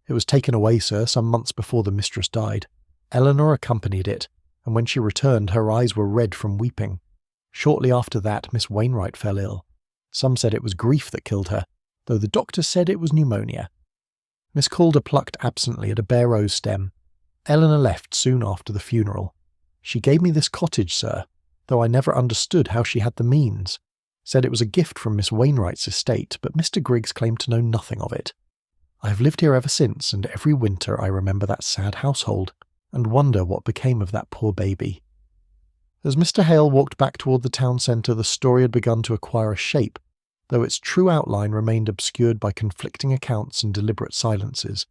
"It was taken away, sir, some months before the mistress died. Eleanor accompanied it, and when she returned her eyes were red from weeping. Shortly after that Miss Wainwright fell ill. Some said it was grief that killed her, though the doctor said it was pneumonia." Miss Calder plucked absently at a bare rose stem. "Eleanor left soon after the funeral. She gave me this cottage, sir, though I never understood how she had the means. Said it was a gift from Miss Wainwright's estate, but Mr. Griggs claimed to know nothing of it. I have lived here ever since, and every winter I remember that sad household, and wonder what became of that poor baby." As Mr. Hale walked back toward the town centre, the story had begun to acquire a shape, though its true outline remained obscured by conflicting accounts and deliberate silences.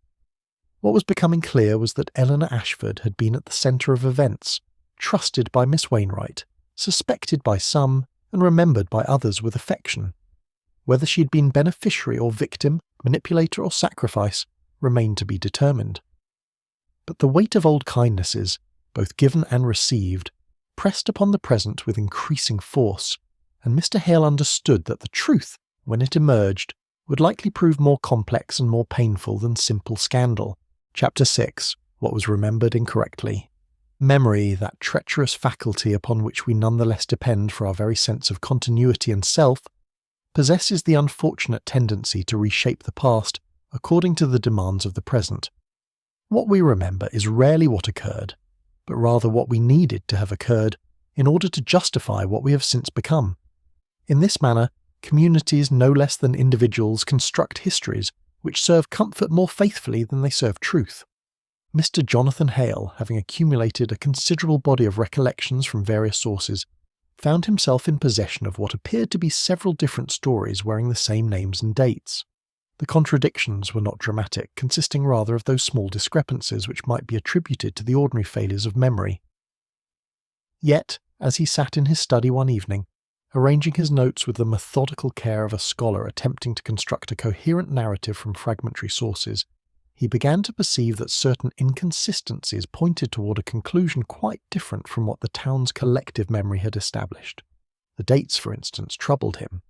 What was becoming clear was that Eleanor Ashford had been at the centre of events, trusted by Miss Wainwright, suspected by some, and remembered by others with affection. Whether she had been beneficiary or victim, manipulator or sacrifice, remained to be determined. But the weight of old kindnesses, both given and received, pressed upon the present with increasing force, and Mr. Hale understood that the truth, when it emerged, would likely prove more complex and more painful than simple scandal. Chapter 6. What was remembered incorrectly. Memory, that treacherous faculty upon which we nonetheless depend for our very sense of continuity and self, possesses the unfortunate tendency to reshape the past according to the demands of the present. What we remember is rarely what occurred, but rather what we needed to have occurred in order to justify what we have since become. In this manner, communities no less than individuals construct histories which serve comfort more faithfully than they serve truth. Mr. Jonathan Hale, having accumulated a considerable body of recollections from various sources, found himself in possession of what appeared to be several different stories wearing the same names and dates. The contradictions were not dramatic, consisting rather of those small discrepancies which might be attributed to the ordinary failures of memory. Yet, as he sat in his study one evening, arranging his notes with the methodical care of a scholar attempting to construct a coherent narrative from fragmentary sources, he began to perceive that certain inconsistencies pointed toward a conclusion quite different from what the town's collective memory had established. The dates, for instance, troubled him.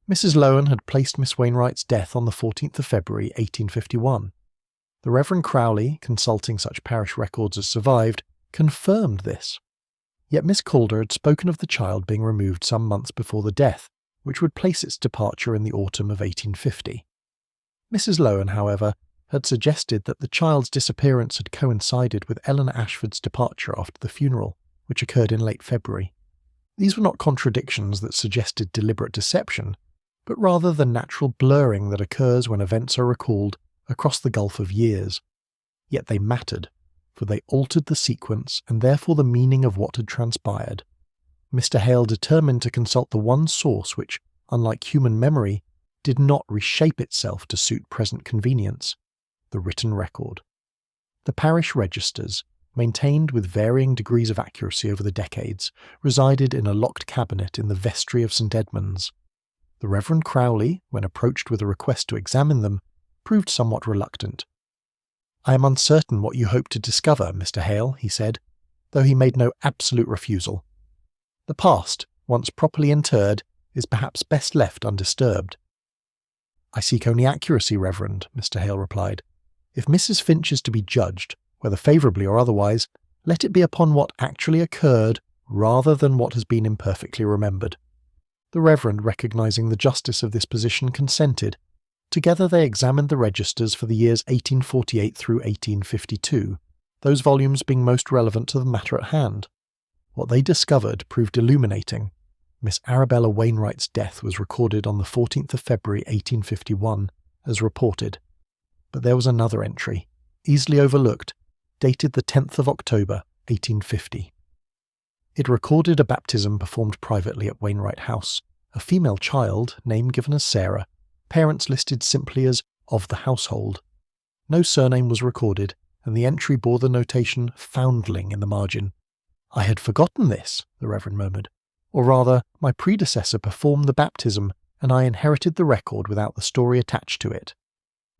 Mrs. Lowen had placed Miss Wainwright's death on the 14th of February, 1851. The Reverend Crowley, consulting such parish records as survived, confirmed this. Yet Miss Calder had spoken of the child being removed some months before the death, which would place its departure in the autumn of 1850. Mrs. Lowen, however, had suggested that the child's disappearance had coincided with Eleanor Ashford's departure after the funeral, which occurred in late February. These were not contradictions that suggested deliberate deception, but rather the natural blurring that occurs when events are recalled across the gulf of years. Yet they mattered, for they altered the sequence and therefore the meaning of what had transpired. Mr. Hale determined to consult the one source which, unlike human memory, did not reshape itself to suit present convenience: the written record. The parish registers, maintained with varying degrees of accuracy over the decades, resided in a locked cabinet in the vestry of St. Edmund's. The Reverend Crowley, when approached with a request to examine them, proved somewhat reluctant. "I am uncertain what you hope to discover, Mr. Hale," he said, though he made no absolute refusal. "The past, once properly interred, is perhaps best left undisturbed." "I seek only accuracy, Reverend," Mr. Hale replied. "If Mrs. Finch is to be judged, whether favourably or otherwise, Let it be upon what actually occurred rather than what has been imperfectly remembered. The Reverend, recognising the justice of this position, consented. Together they examined the registers for the years 1848 through 1852, those volumes being most relevant to the matter at hand. What they discovered proved illuminating. Miss Arabella Wainwright's death was recorded on the 14th of February 1851, as reported. But there was another entry, easily overlooked, dated the 10th of October 1850. It recorded a baptism performed privately at Wainwright House, a female child, name given as Sarah, parents listed simply as of the household. No surname was recorded, and the entry bore the notation foundling in the margin. "I had forgotten this," the Reverend murmured. "Or rather, my predecessor performed the baptism, and I inherited the record without the story attached to it."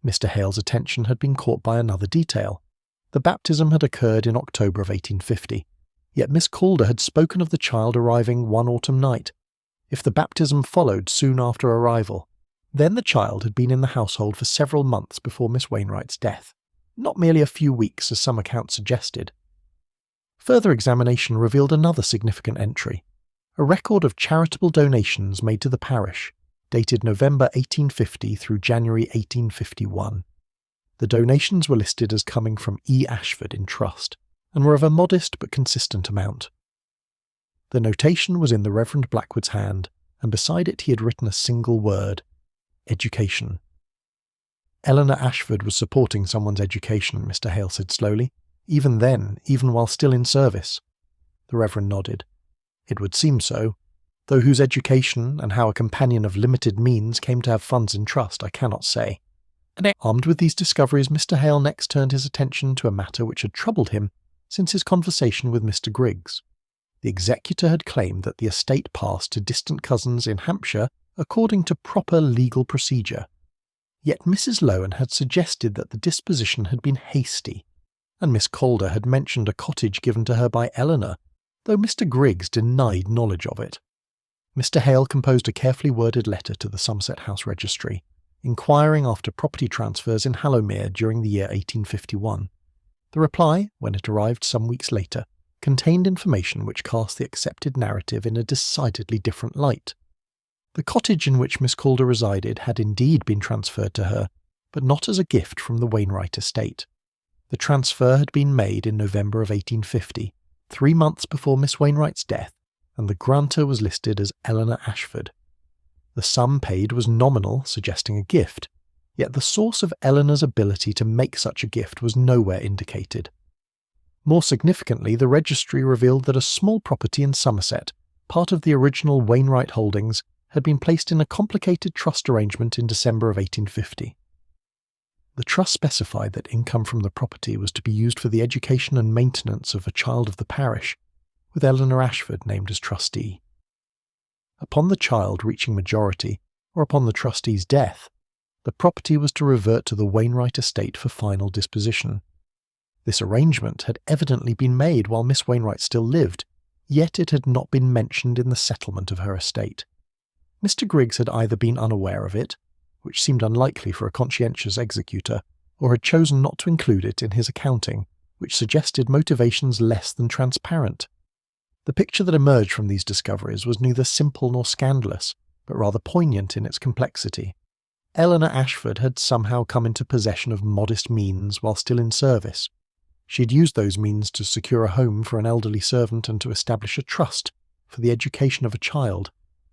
Mr. Hale's attention had been caught by another detail. The baptism had occurred in October of 1850, yet Miss Calder had spoken of the child arriving one autumn night. If the baptism followed soon after arrival, then the child had been in the household for several months before Miss Wainwright's death, not merely a few weeks as some accounts suggested. Further examination revealed another significant entry, a record of charitable donations made to the parish, dated November 1850 through January 1851. The donations were listed as coming from E. Ashford in trust, and were of a modest but consistent amount. The notation was in the Reverend Blackwood's hand, and beside it he had written a single word: education. Eleanor Ashford was supporting someone's education, Mr. Hale said slowly, even then, even while still in service. The Reverend nodded. It would seem so, though whose education and how a companion of limited means came to have funds in trust I cannot say. And armed with these discoveries, Mr. Hale next turned his attention to a matter which had troubled him since his conversation with Mr. Griggs. The executor had claimed that the estate passed to distant cousins in Hampshire according to proper legal procedure. Yet Mrs. Lowen had suggested that the disposition had been hasty, and Miss Calder had mentioned a cottage given to her by Eleanor, though Mr. Griggs denied knowledge of it. Mr. Hale composed a carefully worded letter to the Somerset House Registry, inquiring after property transfers in Hallowmere during the year 1851. The reply, when it arrived some weeks later, contained information which cast the accepted narrative in a decidedly different light. The cottage in which Miss Calder resided had indeed been transferred to her, but not as a gift from the Wainwright estate. The transfer had been made in November of 1850, 3 months before Miss Wainwright's death, and the grantor was listed as Eleanor Ashford. The sum paid was nominal, suggesting a gift, yet the source of Eleanor's ability to make such a gift was nowhere indicated. More significantly, the registry revealed that a small property in Somerset, part of the original Wainwright holdings, had been placed in a complicated trust arrangement in December of 1850. The trust specified that income from the property was to be used for the education and maintenance of a child of the parish, with Eleanor Ashford named as trustee. Upon the child reaching majority, or upon the trustee's death, the property was to revert to the Wainwright estate for final disposition. This arrangement had evidently been made while Miss Wainwright still lived, yet it had not been mentioned in the settlement of her estate. Mr. Griggs had either been unaware of it, which seemed unlikely for a conscientious executor, or had chosen not to include it in his accounting, which suggested motivations less than transparent. The picture that emerged from these discoveries was neither simple nor scandalous, but rather poignant in its complexity. Eleanor Ashford had somehow come into possession of modest means while still in service. She had used those means to secure a home for an elderly servant and to establish a trust for the education of a child.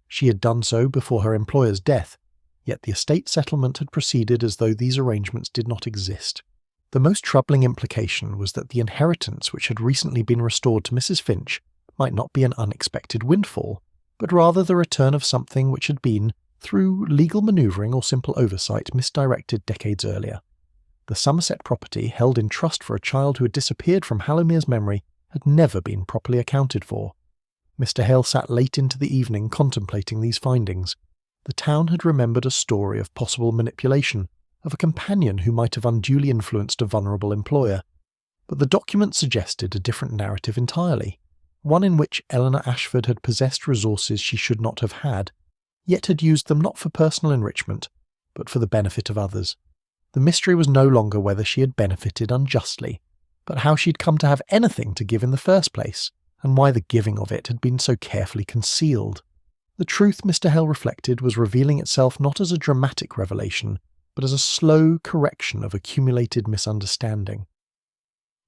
She had done so before her employer's death, yet the estate settlement had proceeded as though these arrangements did not exist. The most troubling implication was that the inheritance which had recently been restored to Mrs. Finch might not be an unexpected windfall, but rather the return of something which had been, through legal manoeuvring or simple oversight, misdirected decades earlier. The Somerset property, held in trust for a child who had disappeared from Hallowmere's memory, had never been properly accounted for. Mr. Hale sat late into the evening contemplating these findings. The town had remembered a story of possible manipulation, of a companion who might have unduly influenced a vulnerable employer. But the document suggested a different narrative entirely, one in which Eleanor Ashford had possessed resources she should not have had, yet had used them not for personal enrichment, but for the benefit of others. The mystery was no longer whether she had benefited unjustly, but how she'd come to have anything to give in the first place, and why the giving of it had been so carefully concealed. The truth, Mr. Hale reflected, was revealing itself not as a dramatic revelation, but as a slow correction of accumulated misunderstanding.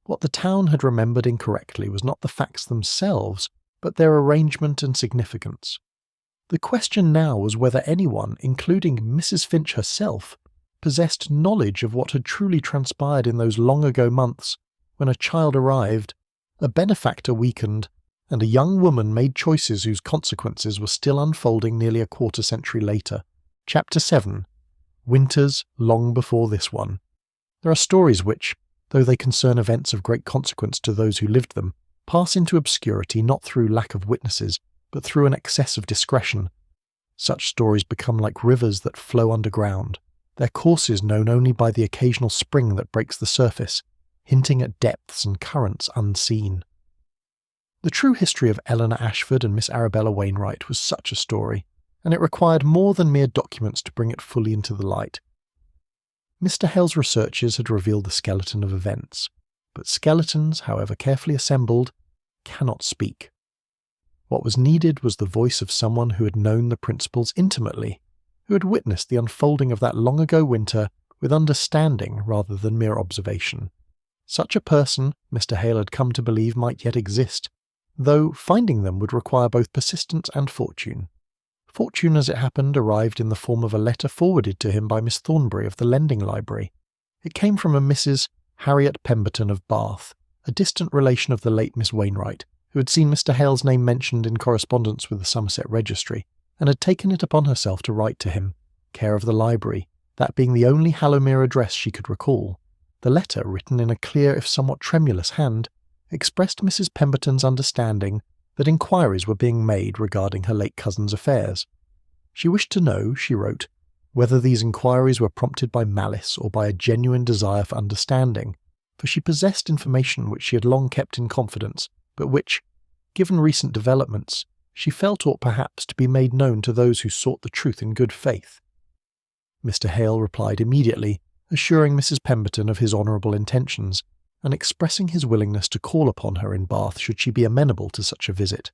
What the town had remembered incorrectly was not the facts themselves, but their arrangement and significance. The question now was whether anyone, including Mrs. Finch herself, possessed knowledge of what had truly transpired in those long-ago months when a child arrived, a benefactor weakened, and a young woman made choices whose consequences were still unfolding nearly a quarter-century later. Chapter 7. Winters long before this one. There are stories which, though they concern events of great consequence to those who lived them, pass into obscurity not through lack of witnesses, but through an excess of discretion. Such stories become like rivers that flow underground, their courses known only by the occasional spring that breaks the surface, hinting at depths and currents unseen. The true history of Eleanor Ashford and Miss Arabella Wainwright was such a story, and it required more than mere documents to bring it fully into the light. Mr. Hale's researches had revealed the skeleton of events, but skeletons, however carefully assembled, cannot speak. What was needed was the voice of someone who had known the principals intimately, who had witnessed the unfolding of that long-ago winter with understanding rather than mere observation. Such a person, Mr. Hale had come to believe, might yet exist, though finding them would require both persistence and fortune. Fortune, as it happened, arrived in the form of a letter forwarded to him by Miss Thornbury of the Lending Library. It came from a Mrs. Harriet Pemberton of Bath, a distant relation of the late Miss Wainwright, who had seen Mr. Hale's name mentioned in correspondence with the Somerset Registry, and had taken it upon herself to write to him, care of the library, that being the only Hallowmere address she could recall. The letter, written in a clear if somewhat tremulous hand, expressed Mrs. Pemberton's understanding that inquiries were being made regarding her late cousin's affairs. She wished to know, she wrote, whether these inquiries were prompted by malice or by a genuine desire for understanding, for she possessed information which she had long kept in confidence, but which, given recent developments, she felt ought perhaps to be made known to those who sought the truth in good faith. Mr. Hale replied immediately, assuring Mrs. Pemberton of his honourable intentions, and expressing his willingness to call upon her in Bath should she be amenable to such a visit.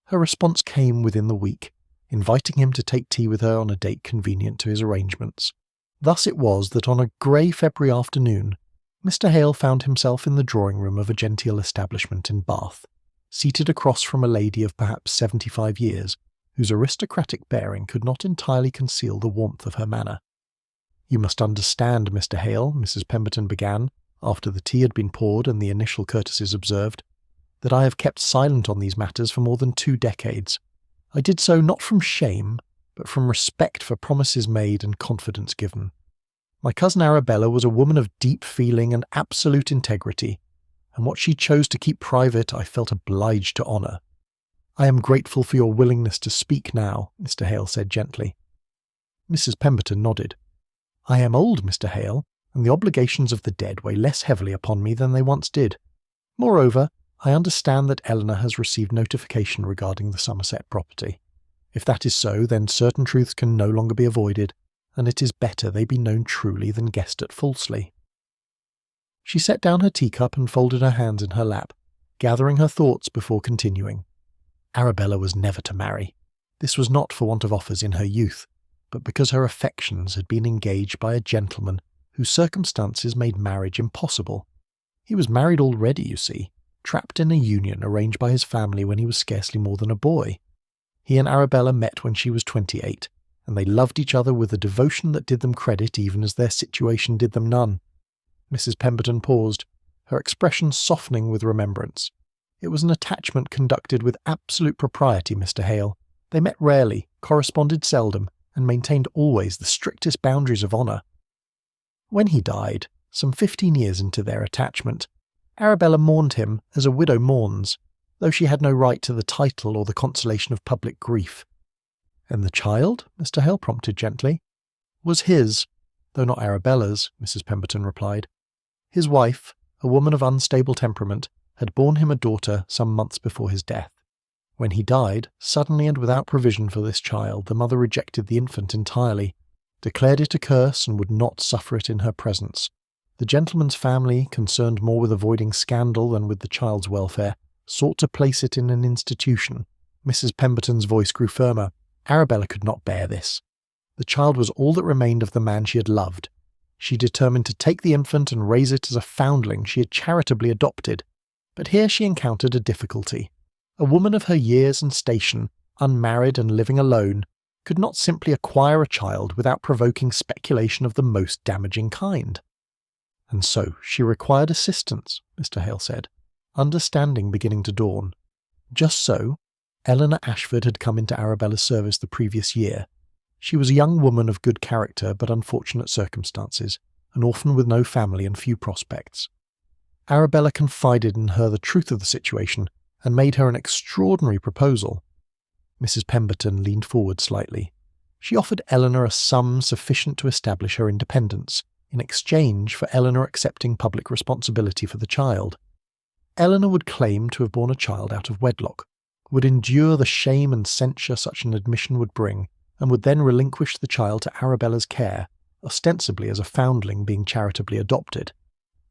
Her response came within the week, inviting him to take tea with her on a date convenient to his arrangements. Thus it was that on a grey February afternoon, Mr. Hale found himself in the drawing-room of a genteel establishment in Bath, seated across from a lady of perhaps 75 years, whose aristocratic bearing could not entirely conceal the warmth of her manner. "You must understand, Mr. Hale," Mrs. Pemberton began, after the tea had been poured and the initial courtesies observed, "that I have kept silent on these matters for more than 2 decades. I did so not from shame, but from respect for promises made and confidence given. My cousin Arabella was a woman of deep feeling and absolute integrity, and what she chose to keep private I felt obliged to honour. I am grateful for your willingness to speak now," Mr. Hale said gently. Mrs. Pemberton nodded. "I am old, Mr. Hale, and the obligations of the dead weigh less heavily upon me than they once did. Moreover, I understand that Eleanor has received notification regarding the Somerset property. If that is so, then certain truths can no longer be avoided, and it is better they be known truly than guessed at falsely." She set down her teacup and folded her hands in her lap, gathering her thoughts before continuing. Arabella was never to marry. This was not for want of offers in her youth, but because her affections had been engaged by a gentleman whose circumstances made marriage impossible. He was married already, you see, trapped in a union arranged by his family when he was scarcely more than a boy. He and Arabella met when she was 28, and they loved each other with a devotion that did them credit even as their situation did them none. Mrs. Pemberton paused, her expression softening with remembrance. It was an attachment conducted with absolute propriety, Mr. Hale. They met rarely, corresponded seldom, and maintained always the strictest boundaries of honour. When he died, some 15 years into their attachment, Arabella mourned him as a widow mourns, though she had no right to the title or the consolation of public grief. "And the child?" Mr. Hale prompted gently. "Was his, though not Arabella's," Mrs. Pemberton replied. His wife, a woman of unstable temperament, had borne him a daughter some months before his death. When he died, suddenly and without provision for this child, the mother rejected the infant entirely, declared it a curse and would not suffer it in her presence, The gentleman's family, concerned more with avoiding scandal than with the child's welfare, sought to place it in an institution. Mrs. Pemberton's voice grew firmer. Arabella could not bear this. The child was all that remained of the man she had loved. She determined to take the infant and raise it as a foundling she had charitably adopted. But here she encountered a difficulty. A woman of her years and station, unmarried and living alone, could not simply acquire a child without provoking speculation of the most damaging kind. And so she required assistance, Mr. Hale said, understanding beginning to dawn. Just so, Eleanor Ashford had come into Arabella's service the previous year. She was a young woman of good character but unfortunate circumstances, an orphan with no family and few prospects. Arabella confided in her the truth of the situation and made her an extraordinary proposal. Mrs. Pemberton leaned forward slightly. She offered Eleanor a sum sufficient to establish her independence, in exchange for Eleanor accepting public responsibility for the child. Eleanor would claim to have borne a child out of wedlock, would endure the shame and censure such an admission would bring, and would then relinquish the child to Arabella's care, ostensibly as a foundling being charitably adopted.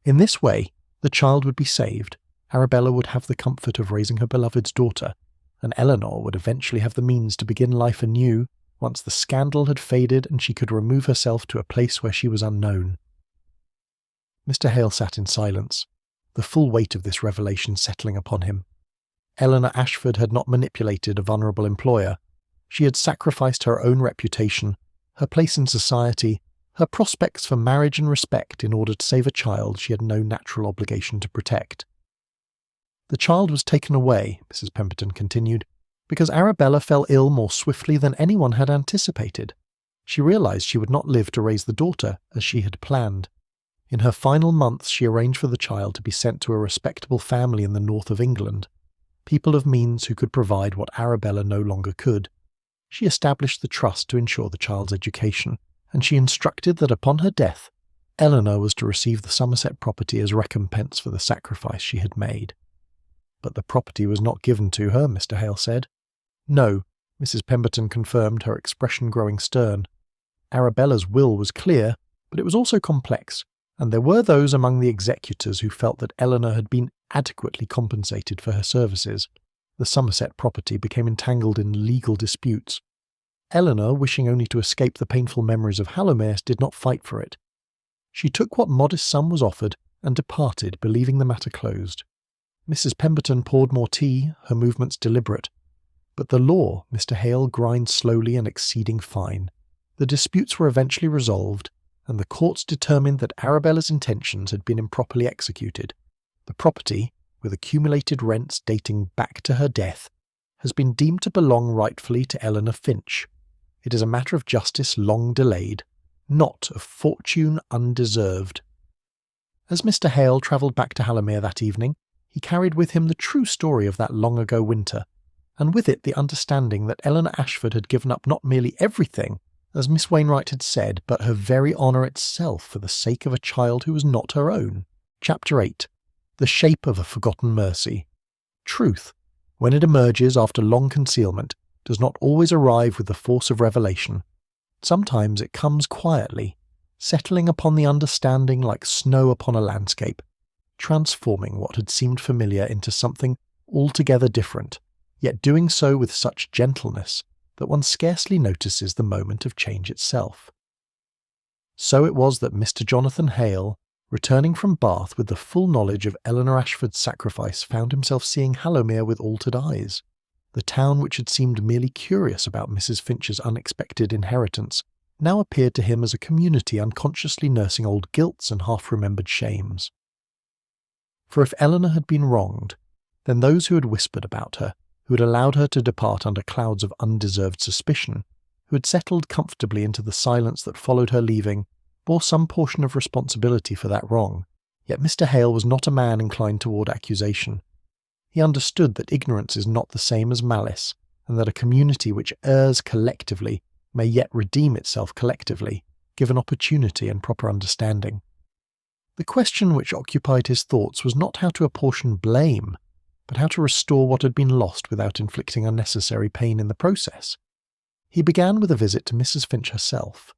In this way, the child would be saved, Arabella would have the comfort of raising her beloved's daughter, and Eleanor would eventually have the means to begin life anew once the scandal had faded and she could remove herself to a place where she was unknown. Mr. Hale sat in silence, the full weight of this revelation settling upon him. Eleanor Ashford had not manipulated a vulnerable employer. She had sacrificed her own reputation, her place in society, her prospects for marriage and respect in order to save a child she had no natural obligation to protect. The child was taken away, Mrs. Pemberton continued, because Arabella fell ill more swiftly than anyone had anticipated. She realized she would not live to raise the daughter as she had planned. In her final months she arranged for the child to be sent to a respectable family in the north of England, people of means who could provide what Arabella no longer could. She established the trust to ensure the child's education, and she instructed that upon her death, Eleanor was to receive the Somerset property as recompense for the sacrifice she had made. But the property was not given to her, Mr. Hale said. No, Mrs. Pemberton confirmed, her expression growing stern. Arabella's will was clear, but it was also complex, and there were those among the executors who felt that Eleanor had been adequately compensated for her services. The Somerset property became entangled in legal disputes. Eleanor, wishing only to escape the painful memories of Hallowmere, did not fight for it. She took what modest sum was offered and departed, believing the matter closed. Mrs. Pemberton poured more tea, her movements deliberate. But the law, Mr. Hale grind slowly and exceeding fine. The disputes were eventually resolved, and the courts determined that Arabella's intentions had been improperly executed. The property, with accumulated rents dating back to her death, has been deemed to belong rightfully to Eleanor Finch. It is a matter of justice long delayed, not of fortune undeserved. As Mr. Hale travelled back to Hallowmere that evening, he carried with him the true story of that long-ago winter, and with it the understanding that Eleanor Ashford had given up not merely everything, as Miss Wainwright had said, but her very honour itself for the sake of a child who was not her own. Chapter 8. The Shape of a Forgotten Mercy. Truth, when it emerges after long concealment, does not always arrive with the force of revelation. Sometimes it comes quietly, settling upon the understanding like snow upon a landscape, transforming what had seemed familiar into something altogether different, yet doing so with such gentleness that one scarcely notices the moment of change itself. So it was that Mr. Jonathan Hale, returning from Bath with the full knowledge of Eleanor Ashford's sacrifice, found himself seeing Hallowmere with altered eyes. The town which had seemed merely curious about Mrs. Finch's unexpected inheritance now appeared to him as a community unconsciously nursing old guilts and half-remembered shames. For if Eleanor had been wronged, then those who had whispered about her, who had allowed her to depart under clouds of undeserved suspicion, who had settled comfortably into the silence that followed her leaving, bore some portion of responsibility for that wrong. Yet Mr. Hale was not a man inclined toward accusation. He understood that ignorance is not the same as malice, and that a community which errs collectively may yet redeem itself collectively, given opportunity and proper understanding. The question which occupied his thoughts was not how to apportion blame, but how to restore what had been lost without inflicting unnecessary pain in the process. He began with a visit to Mrs. Finch herself.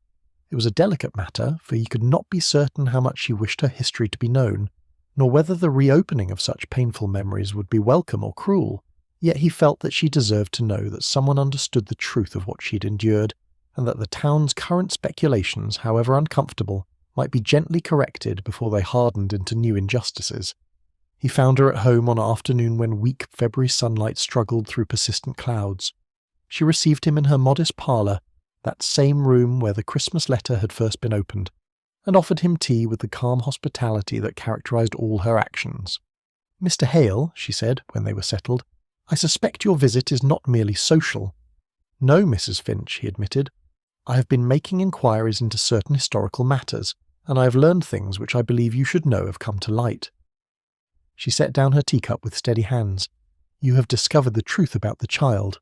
It was a delicate matter, for he could not be certain how much she wished her history to be known, nor whether the reopening of such painful memories would be welcome or cruel. Yet he felt that she deserved to know that someone understood the truth of what she'd endured, and that the town's current speculations, however uncomfortable, might be gently corrected before they hardened into new injustices. He found her at home on an afternoon when weak February sunlight struggled through persistent clouds. She received him in her modest parlour, that same room where the Christmas letter had first been opened, and offered him tea with the calm hospitality that characterised all her actions. "Mr. Hale," she said, when they were settled, "I suspect your visit is not merely social." "No, Mrs. Finch," he admitted. "I have been making inquiries into certain historical matters, and I have learned things which I believe you should know have come to light." She set down her teacup with steady hands. "You have discovered the truth about the child."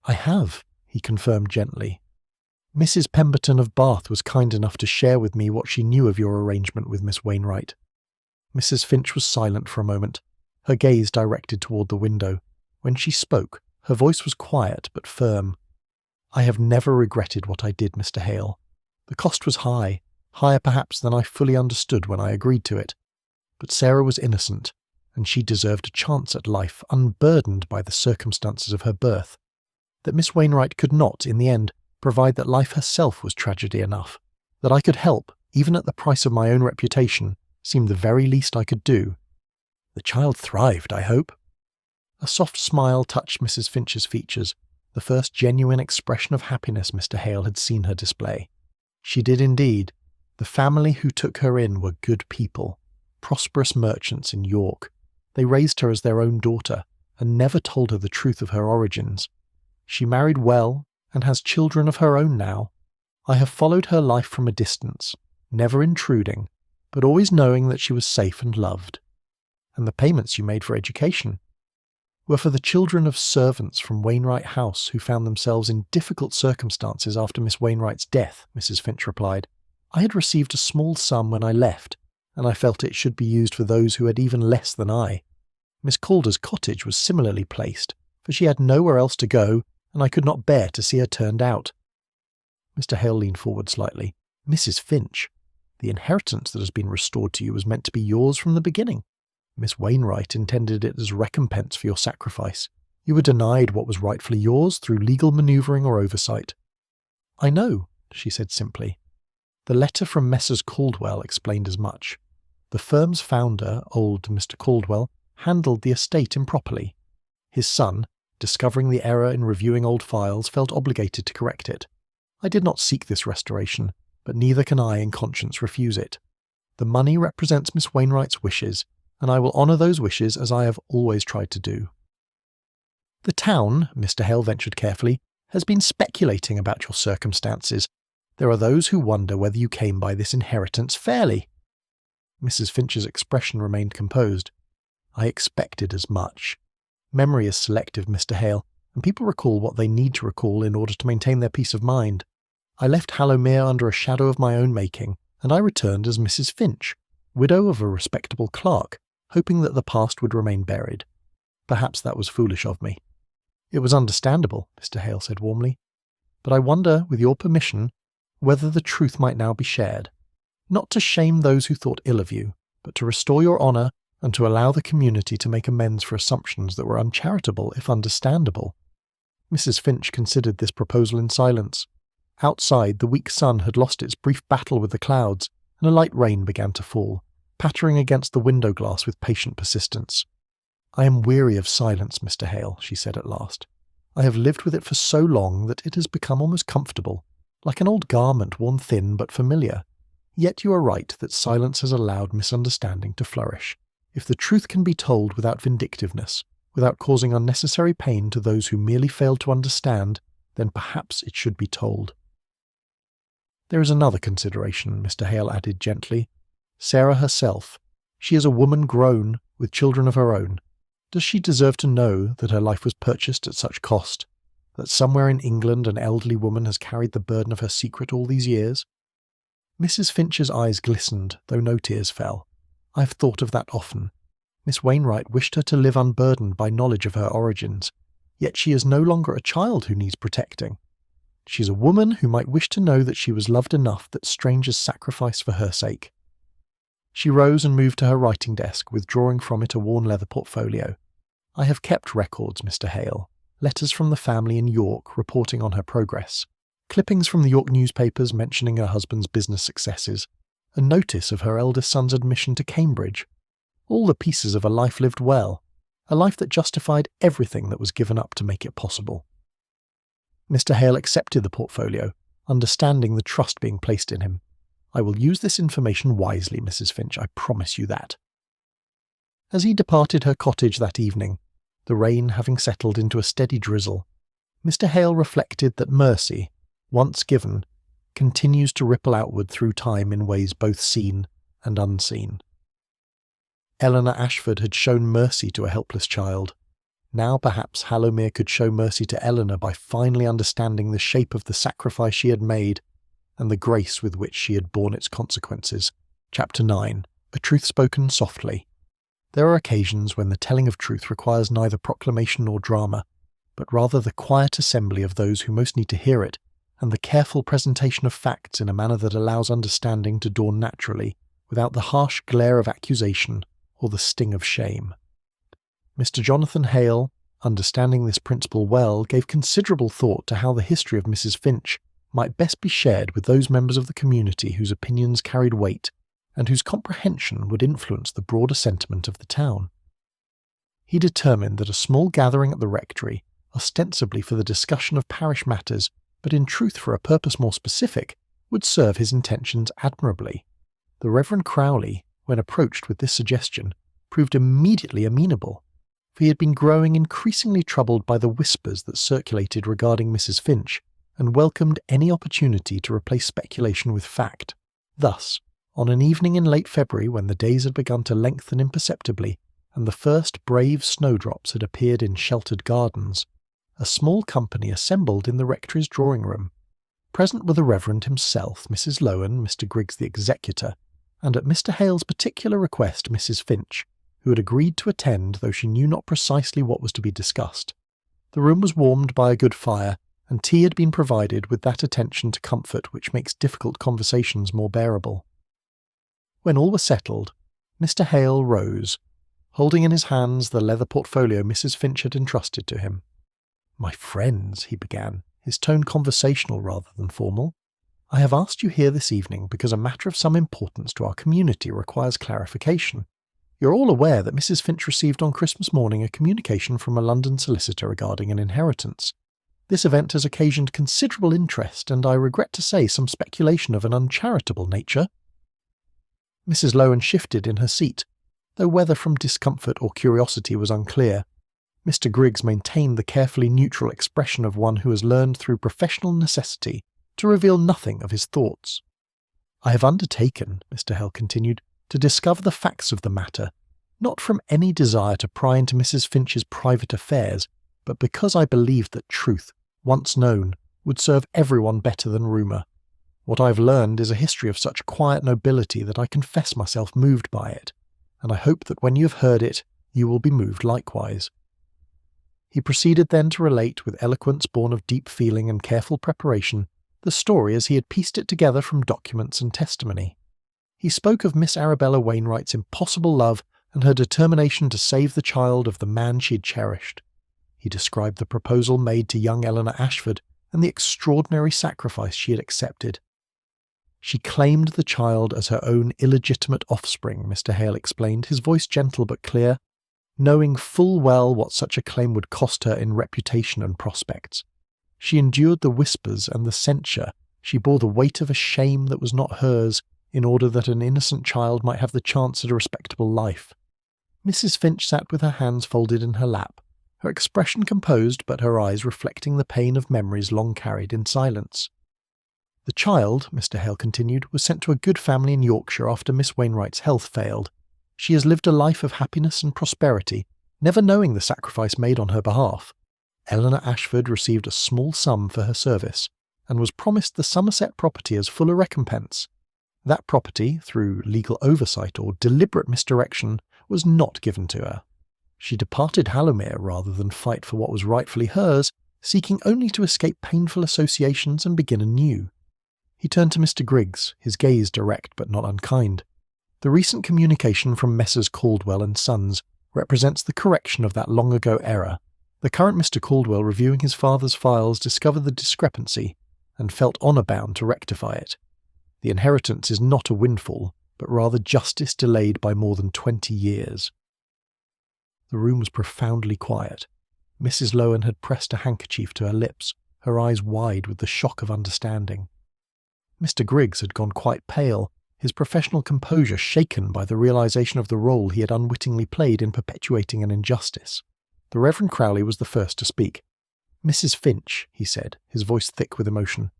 "I have," he confirmed gently. "Mrs. Pemberton of Bath was kind enough to share with me what she knew of your arrangement with Miss Wainwright." Mrs. Finch was silent for a moment, her gaze directed toward the window. When she spoke, her voice was quiet but firm. "I have never regretted what I did, Mr. Hale. The cost was high, higher perhaps than I fully understood when I agreed to it. But Sarah was innocent, and she deserved a chance at life unburdened by the circumstances of her birth. That Miss Wainwright could not, in the end, provide that life herself was tragedy enough. That I could help, even at the price of my own reputation, seemed the very least I could do. The child thrived, I hope." A soft smile touched Mrs. Finch's features, the first genuine expression of happiness Mr. Hale had seen her display. "She did indeed. The family who took her in were good people, prosperous merchants in York. They raised her as their own daughter, and never told her the truth of her origins. She married well, and has children of her own now. I have followed her life from a distance, never intruding, but always knowing that she was safe and loved. And the payments you made for education were for the children of servants from Wainwright House who found themselves in difficult circumstances after Miss Wainwright's death," Mrs. Finch replied. "I had received a small sum when I left, and I felt it should be used for those who had even less than I. Miss Calder's cottage was similarly placed, for she had nowhere else to go, and I could not bear to see her turned out." Mr. Hale leaned forward slightly. "Mrs. Finch, the inheritance that has been restored to you was meant to be yours from the beginning. Miss Wainwright intended it as recompense for your sacrifice. You were denied what was rightfully yours through legal manoeuvring or oversight." "I know," she said simply. The letter from Messrs. Caldwell explained as much. The firm's founder, old Mr. Caldwell, handled the estate improperly. His son, discovering the error in reviewing old files, felt obligated to correct it. I did not seek this restoration, but neither can I in conscience refuse it. The money represents Miss Wainwright's wishes, and I will honour those wishes as I have always tried to do." "The town," Mr. Hale ventured carefully, "has been speculating about your circumstances. There are those who wonder whether you came by this inheritance fairly." Mrs. Finch's expression remained composed. "I expected as much. Memory is selective, Mr. Hale, and people recall what they need to recall in order to maintain their peace of mind. I left Hallowmere under a shadow of my own making, and I returned as Mrs. Finch, widow of a respectable clerk, hoping that the past would remain buried. Perhaps that was foolish of me." "It was understandable," Mr. Hale said warmly. "But I wonder, with your permission, whether the truth might now be shared. Not to shame those who thought ill of you, but to restore your honour and to allow the community to make amends for assumptions that were uncharitable if understandable." Mrs. Finch considered this proposal in silence. Outside, the weak sun had lost its brief battle with the clouds, and a light rain began to fall, pattering against the window glass with patient persistence. "I am weary of silence, Mr. Hale," she said at last. "I have lived with it for so long that it has become almost comfortable, like an old garment worn thin but familiar. Yet you are right that silence has allowed misunderstanding to flourish. If the truth can be told without vindictiveness, without causing unnecessary pain to those who merely failed to understand, then perhaps it should be told." "There is another consideration," Mr. Hale added gently. "Sarah herself. She is a woman grown, with children of her own. Does she deserve to know that her life was purchased at such cost, that somewhere in England an elderly woman has carried the burden of her secret all these years?" Mrs. Finch's eyes glistened, though no tears fell. "I have thought of that often. Miss Wainwright wished her to live unburdened by knowledge of her origins, yet she is no longer a child who needs protecting. She's a woman who might wish to know that she was loved enough that strangers sacrifice for her sake. She rose and moved to her writing desk, withdrawing from it a worn leather portfolio. I have kept records, Mr. Hale. Letters from the family in York reporting on her progress. Clippings from the York newspapers mentioning her husband's business successes. A notice of her eldest son's admission to Cambridge. All the pieces of a life lived well. A life that justified everything that was given up to make it possible. Mr. Hale accepted the portfolio, understanding the trust being placed in him. I will use this information wisely, Mrs. Finch, I promise you that. As he departed her cottage that evening, the rain having settled into a steady drizzle, Mr. Hale reflected that mercy, once given, continues to ripple outward through time in ways both seen and unseen. Eleanor Ashford had shown mercy to a helpless child. Now perhaps Hallowmere could show mercy to Eleanor by finally understanding the shape of the sacrifice she had made and the grace with which she had borne its consequences. Chapter 9. A Truth Spoken Softly. There are occasions when the telling of truth requires neither proclamation nor drama, but rather the quiet assembly of those who most need to hear it, and the careful presentation of facts in a manner that allows understanding to dawn naturally, without the harsh glare of accusation or the sting of shame. Mr. Jonathan Hale, understanding this principle well, gave considerable thought to how the history of Mrs. Finch might best be shared with those members of the community whose opinions carried weight, and whose comprehension would influence the broader sentiment of the town. He determined that a small gathering at the rectory, ostensibly for the discussion of parish matters, but in truth for a purpose more specific, would serve his intentions admirably. The Reverend Crowley, when approached with this suggestion, proved immediately amenable, for he had been growing increasingly troubled by the whispers that circulated regarding Mrs. Finch, and welcomed any opportunity to replace speculation with fact. Thus, on an evening in late February when the days had begun to lengthen imperceptibly, and the first brave snowdrops had appeared in sheltered gardens, a small company assembled in the rectory's drawing-room. Present were the Reverend himself, Mrs. Lowen, Mr. Griggs the executor, and at Mr. Hale's particular request Mrs. Finch, who had agreed to attend though she knew not precisely what was to be discussed. The room was warmed by a good fire, and tea had been provided with that attention to comfort which makes difficult conversations more bearable. When all was settled, Mr. Hale rose, holding in his hands the leather portfolio Mrs. Finch had entrusted to him. "My friends," he began, his tone conversational rather than formal, "I have asked you here this evening because a matter of some importance to our community requires clarification. You're all aware that Mrs. Finch received on Christmas morning a communication from a London solicitor regarding an inheritance. This event has occasioned considerable interest, and I regret to say some speculation of an uncharitable nature." Mrs. Lowen shifted in her seat, though whether from discomfort or curiosity was unclear. Mr. Griggs maintained the carefully neutral expression of one who has learned through professional necessity to reveal nothing of his thoughts. "I have undertaken," Mr. Hale continued, "to discover the facts of the matter, not from any desire to pry into Mrs. Finch's private affairs, but because I believed that truth, once known, would serve everyone better than rumour. What I have learned is a history of such quiet nobility that I confess myself moved by it, and I hope that when you have heard it, you will be moved likewise." He proceeded then to relate, with eloquence born of deep feeling and careful preparation, the story as he had pieced it together from documents and testimony. He spoke of Miss Arabella Wainwright's impossible love and her determination to save the child of the man she had cherished. He described the proposal made to young Eleanor Ashford and the extraordinary sacrifice she had accepted. "She claimed the child as her own illegitimate offspring," Mr. Hale explained, his voice gentle but clear, knowing full well what such a claim would cost her in reputation and prospects. She endured the whispers and the censure, she bore the weight of a shame that was not hers, in order that an innocent child might have the chance at a respectable life. Mrs. Finch sat with her hands folded in her lap, her expression composed but her eyes reflecting the pain of memories long carried in silence. "The child," Mr. Hale continued, "was sent to a good family in Yorkshire after Miss Wainwright's health failed. She has lived a life of happiness and prosperity, never knowing the sacrifice made on her behalf. Eleanor Ashford received a small sum for her service, and was promised the Somerset property as fuller recompense. That property, through legal oversight or deliberate misdirection, was not given to her. She departed Hallowmere rather than fight for what was rightfully hers, seeking only to escape painful associations and begin anew. He turned to Mr. Griggs, his gaze direct but not unkind. The recent communication from Messrs. Caldwell and Sons represents the correction of that long-ago error. The current Mr. Caldwell, reviewing his father's files, discovered the discrepancy and felt honour-bound to rectify it. The inheritance is not a windfall, but rather justice delayed by more than 20 years. The room was profoundly quiet. Mrs. Lowen had pressed a handkerchief to her lips, her eyes wide with the shock of understanding. Mr. Griggs had gone quite pale, his professional composure shaken by the realization of the role he had unwittingly played in perpetuating an injustice. The Reverend Crowley was the first to speak. "Mrs. Finch," he said, his voice thick with emotion,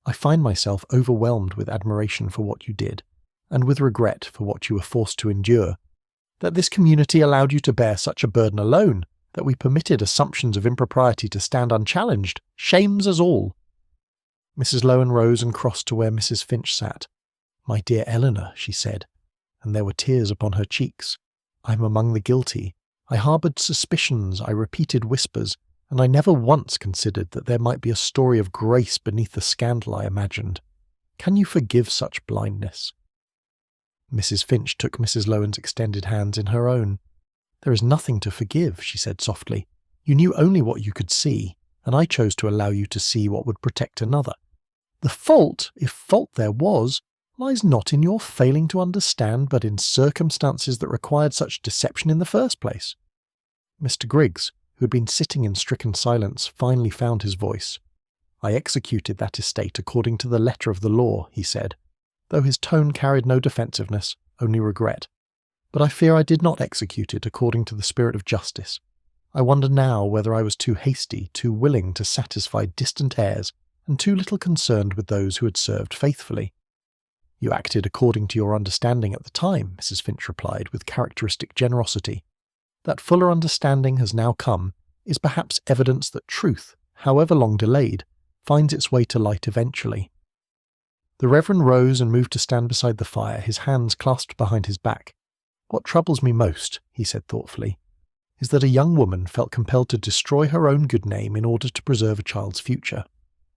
"I find myself overwhelmed with admiration for what you did, and with regret for what you were forced to endure. That this community allowed you to bear such a burden alone, that we permitted assumptions of impropriety to stand unchallenged, shames us all." Mrs. Lowen rose and crossed to where Mrs. Finch sat. "My dear Eleanor," she said, and there were tears upon her cheeks, "I am among the guilty. I harboured suspicions, I repeated whispers, and I never once considered that there might be a story of grace beneath the scandal I imagined. Can you forgive such blindness?" Mrs. Finch took Mrs. Lowen's extended hands in her own. "There is nothing to forgive," she said softly. "You knew only what you could see, and I chose to allow you to see what would protect another. The fault, if fault there was, lies not in your failing to understand, but in circumstances that required such deception in the first place." Mr. Griggs, who had been sitting in stricken silence, finally found his voice. "I executed that estate according to the letter of the law," he said, though his tone carried no defensiveness, only regret. "But I fear I did not execute it according to the spirit of justice. I wonder now whether I was too hasty, too willing to satisfy distant heirs, and too little concerned with those who had served faithfully." "You acted according to your understanding at the time," Mrs. Finch replied with characteristic generosity. "That fuller understanding has now come is perhaps evidence that truth, however long delayed, finds its way to light eventually." The Reverend rose and moved to stand beside the fire, his hands clasped behind his back. "What troubles me most," he said thoughtfully, "is that a young woman felt compelled to destroy her own good name in order to preserve a child's future.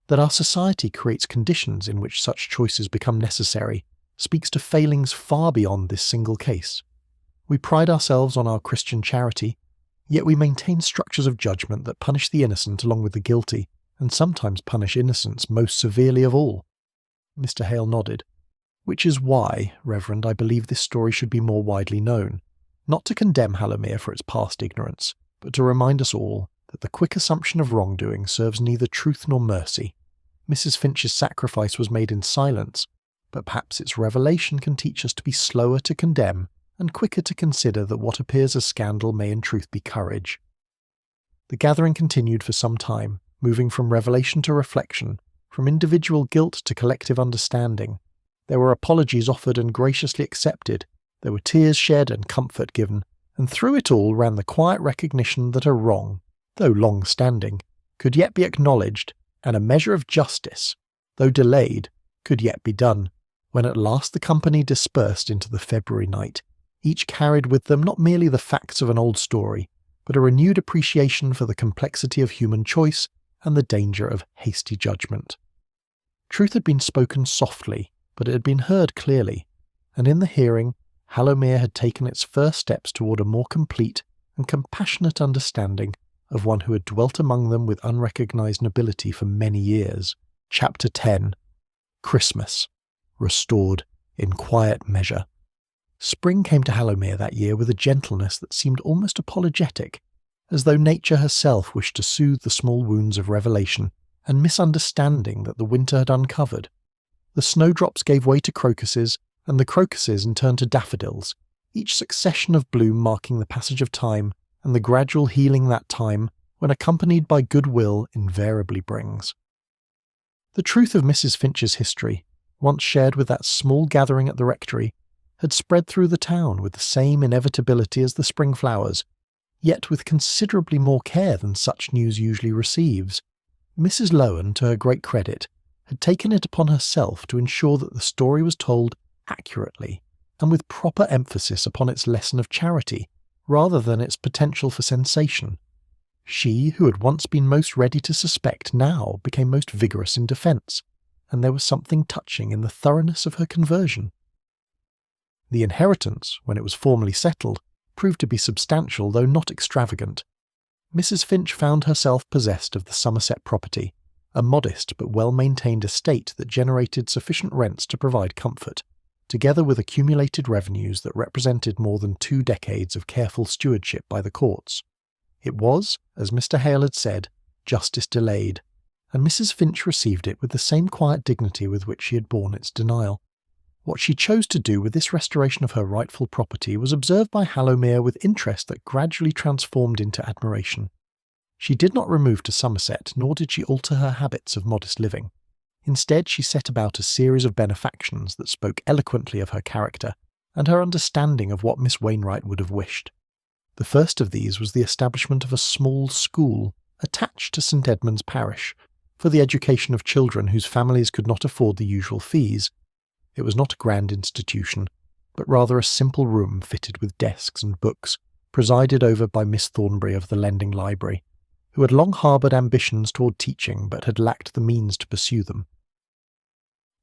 That our society creates conditions in which such choices become necessary speaks to failings far beyond this single case. We pride ourselves on our Christian charity, yet we maintain structures of judgment that punish the innocent along with the guilty, and sometimes punish innocence most severely of all." Mr. Hale nodded. "Which is why, Reverend, I believe this story should be more widely known, not to condemn Hallowmere for its past ignorance, but to remind us all that the quick assumption of wrongdoing serves neither truth nor mercy. Mrs. Finch's sacrifice was made in silence, but perhaps its revelation can teach us to be slower to condemn and quicker to consider that what appears as scandal may in truth be courage." The gathering continued for some time, moving from revelation to reflection, from individual guilt to collective understanding. There were apologies offered and graciously accepted, there were tears shed and comfort given, and through it all ran the quiet recognition that a wrong, though long-standing, could yet be acknowledged, and a measure of justice, though delayed, could yet be done. When at last the company dispersed into the February night, each carried with them not merely the facts of an old story, but a renewed appreciation for the complexity of human choice and the danger of hasty judgment. Truth had been spoken softly, but it had been heard clearly, and in the hearing, Hallowmere had taken its first steps toward a more complete and compassionate understanding of one who had dwelt among them with unrecognized nobility for many years. Chapter 10. Christmas. Restored in quiet measure. Spring came to Hallowmere that year with a gentleness that seemed almost apologetic, as though nature herself wished to soothe the small wounds of revelation and misunderstanding that the winter had uncovered. The snowdrops gave way to crocuses, and the crocuses in turn to daffodils, each succession of bloom marking the passage of time and the gradual healing that time, when accompanied by goodwill, invariably brings. The truth of Mrs. Finch's history, once shared with that small gathering at the rectory, had spread through the town with the same inevitability as the spring flowers, yet with considerably more care than such news usually receives. Mrs. Lowen, to her great credit, had taken it upon herself to ensure that the story was told accurately and with proper emphasis upon its lesson of charity, rather than its potential for sensation. She, who had once been most ready to suspect, now became most vigorous in defence, and there was something touching in the thoroughness of her conversion. The inheritance, when it was formally settled, proved to be substantial though not extravagant. Mrs. Finch found herself possessed of the Somerset property, a modest but well-maintained estate that generated sufficient rents to provide comfort, together with accumulated revenues that represented more than 2 decades of careful stewardship by the courts. It was, as Mr. Hale had said, justice delayed, and Mrs. Finch received it with the same quiet dignity with which she had borne its denial. What she chose to do with this restoration of her rightful property was observed by Hallowmere with interest that gradually transformed into admiration. She did not remove to Somerset, nor did she alter her habits of modest living. Instead, she set about a series of benefactions that spoke eloquently of her character and her understanding of what Miss Wainwright would have wished. The first of these was the establishment of a small school attached to St. Edmund's parish, for the education of children whose families could not afford the usual fees. It was not a grand institution, but rather a simple room fitted with desks and books, presided over by Miss Thornbury of the Lending Library, who had long harboured ambitions toward teaching but had lacked the means to pursue them.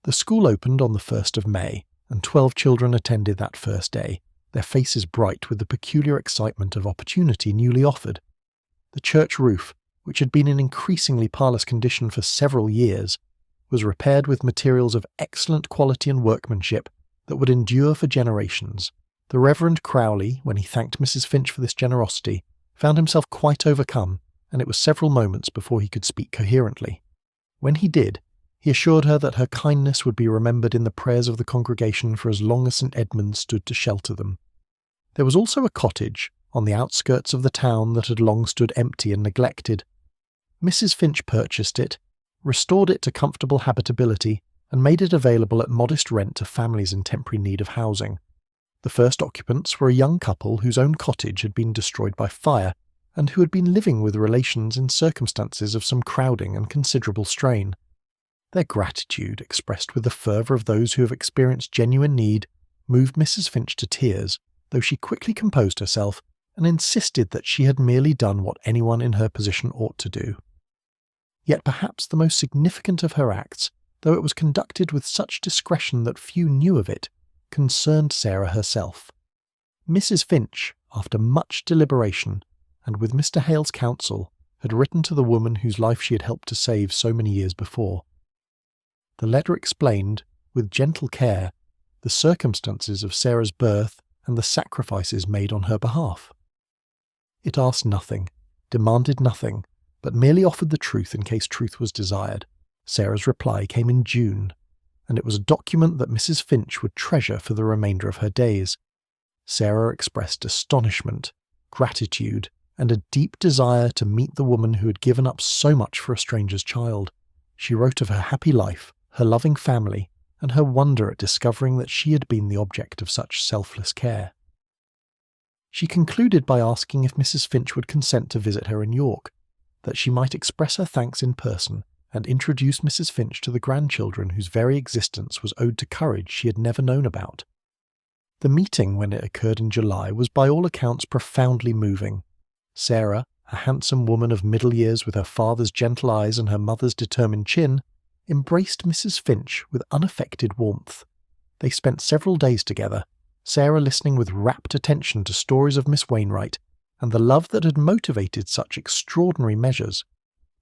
The school opened on the 1st of May, and 12 children attended that first day, their faces bright with the peculiar excitement of opportunity newly offered. The church roof, which had been in increasingly parlous condition for several years, was repaired with materials of excellent quality and workmanship that would endure for generations. The Reverend Crowley, when he thanked Mrs. Finch for this generosity, found himself quite overcome, and it was several moments before he could speak coherently. When he did, he assured her that her kindness would be remembered in the prayers of the congregation for as long as St. Edmund's stood to shelter them. There was also a cottage on the outskirts of the town that had long stood empty and neglected. Mrs. Finch purchased it, restored it to comfortable habitability, and made it available at modest rent to families in temporary need of housing. The first occupants were a young couple whose own cottage had been destroyed by fire, and who had been living with relations in circumstances of some crowding and considerable strain. Their gratitude, expressed with the fervour of those who have experienced genuine need, moved Mrs. Finch to tears, though she quickly composed herself and insisted that she had merely done what anyone in her position ought to do. Yet perhaps the most significant of her acts, though it was conducted with such discretion that few knew of it, concerned Sarah herself. Mrs. Finch, after much deliberation, and with Mr. Hale's counsel, had written to the woman whose life she had helped to save so many years before. The letter explained, with gentle care, the circumstances of Sarah's birth and the sacrifices made on her behalf. It asked nothing, demanded nothing, but merely offered the truth in case truth was desired. Sarah's reply came in June, and it was a document that Mrs. Finch would treasure for the remainder of her days. Sarah expressed astonishment, gratitude, and a deep desire to meet the woman who had given up so much for a stranger's child. She wrote of her happy life, her loving family, and her wonder at discovering that she had been the object of such selfless care. She concluded by asking if Mrs. Finch would consent to visit her in York, that she might express her thanks in person and introduce Mrs. Finch to the grandchildren whose very existence was owed to courage she had never known about. The meeting, when it occurred in July, was by all accounts profoundly moving. Sarah, a handsome woman of middle years with her father's gentle eyes and her mother's determined chin, embraced Mrs. Finch with unaffected warmth. They spent several days together, Sarah listening with rapt attention to stories of Miss Wainwright and the love that had motivated such extraordinary measures.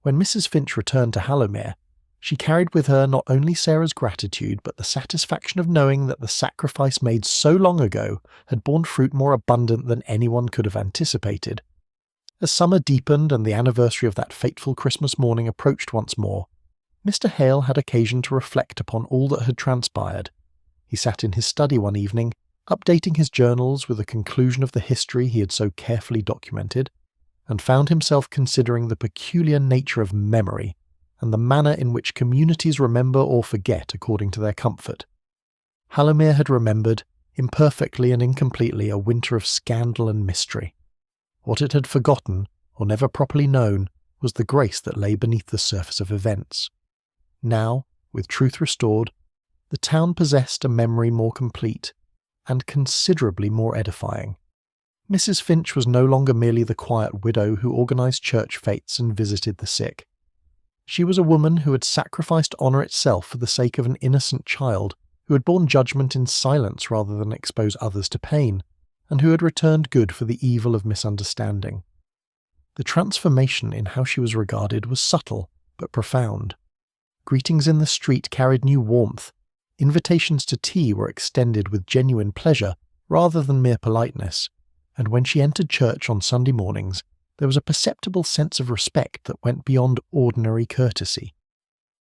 When Mrs. Finch returned to Hallowmere, she carried with her not only Sarah's gratitude but the satisfaction of knowing that the sacrifice made so long ago had borne fruit more abundant than anyone could have anticipated. As summer deepened and the anniversary of that fateful Christmas morning approached once more, Mr. Hale had occasion to reflect upon all that had transpired. He sat in his study one evening, updating his journals with a conclusion of the history he had so carefully documented, and found himself considering the peculiar nature of memory and the manner in which communities remember or forget according to their comfort. Hallowmere had remembered, imperfectly and incompletely, a winter of scandal and mystery. What it had forgotten, or never properly known, was the grace that lay beneath the surface of events. Now, with truth restored, the town possessed a memory more complete, and considerably more edifying. Mrs. Finch was no longer merely the quiet widow who organised church fêtes and visited the sick. She was a woman who had sacrificed honour itself for the sake of an innocent child, who had borne judgment in silence rather than expose others to pain, and who had returned good for the evil of misunderstanding. The transformation in how she was regarded was subtle, but profound. Greetings in the street carried new warmth. Invitations to tea were extended with genuine pleasure rather than mere politeness, and when she entered church on Sunday mornings, there was a perceptible sense of respect that went beyond ordinary courtesy.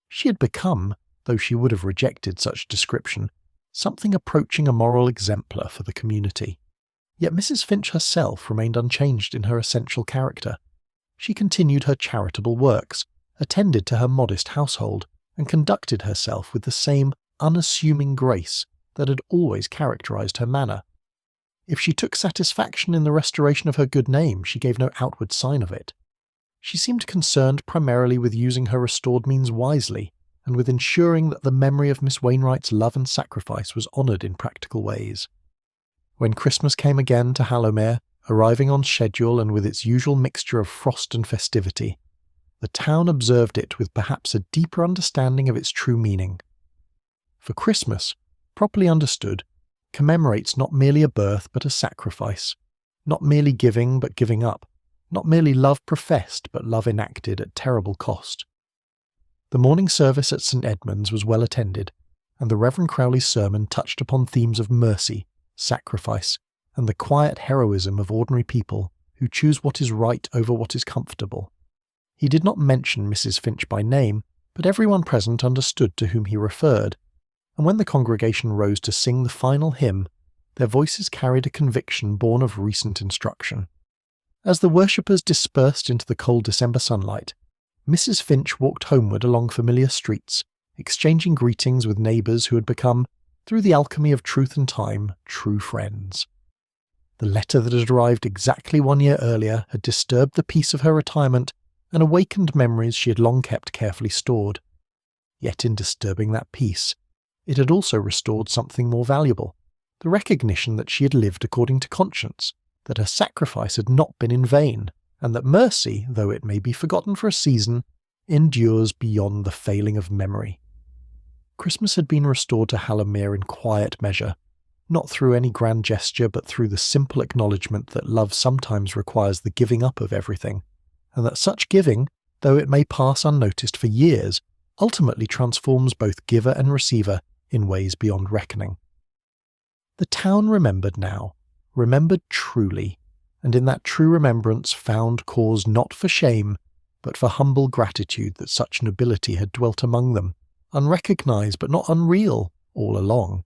She had become, though she would have rejected such description, something approaching a moral exemplar for the community. Yet Mrs. Finch herself remained unchanged in her essential character. She continued her charitable works, attended to her modest household, and conducted herself with the same unassuming grace that had always characterized her manner. If she took satisfaction in the restoration of her good name, she gave no outward sign of it. She seemed concerned primarily with using her restored means wisely, and with ensuring that the memory of Miss Wainwright's love and sacrifice was honoured in practical ways. When Christmas came again to Hallowmere, arriving on schedule and with its usual mixture of frost and festivity, the town observed it with perhaps a deeper understanding of its true meaning. For Christmas, properly understood, commemorates not merely a birth but a sacrifice, not merely giving but giving up, not merely love professed but love enacted at terrible cost. The morning service at St. Edmund's was well attended, and the Reverend Crowley's sermon touched upon themes of mercy, sacrifice, and the quiet heroism of ordinary people who choose what is right over what is comfortable. He did not mention Mrs. Finch by name, but everyone present understood to whom he referred, and when the congregation rose to sing the final hymn, their voices carried a conviction born of recent instruction. As the worshippers dispersed into the cold December sunlight, Mrs. Finch walked homeward along familiar streets, exchanging greetings with neighbours who had become, through the alchemy of truth and time, true friends. The letter that had arrived exactly 1 year earlier had disturbed the peace of her retirement and awakened memories she had long kept carefully stored. Yet in disturbing that peace, it had also restored something more valuable, the recognition that she had lived according to conscience, that her sacrifice had not been in vain, and that mercy, though it may be forgotten for a season, endures beyond the failing of memory. Christmas had been restored to Hallowmere in quiet measure, not through any grand gesture but through the simple acknowledgement that love sometimes requires the giving up of everything, and that such giving, though it may pass unnoticed for years, ultimately transforms both giver and receiver in ways beyond reckoning. The town remembered now, remembered truly, and in that true remembrance found cause not for shame, but for humble gratitude that such nobility had dwelt among them, unrecognised but not unreal all along.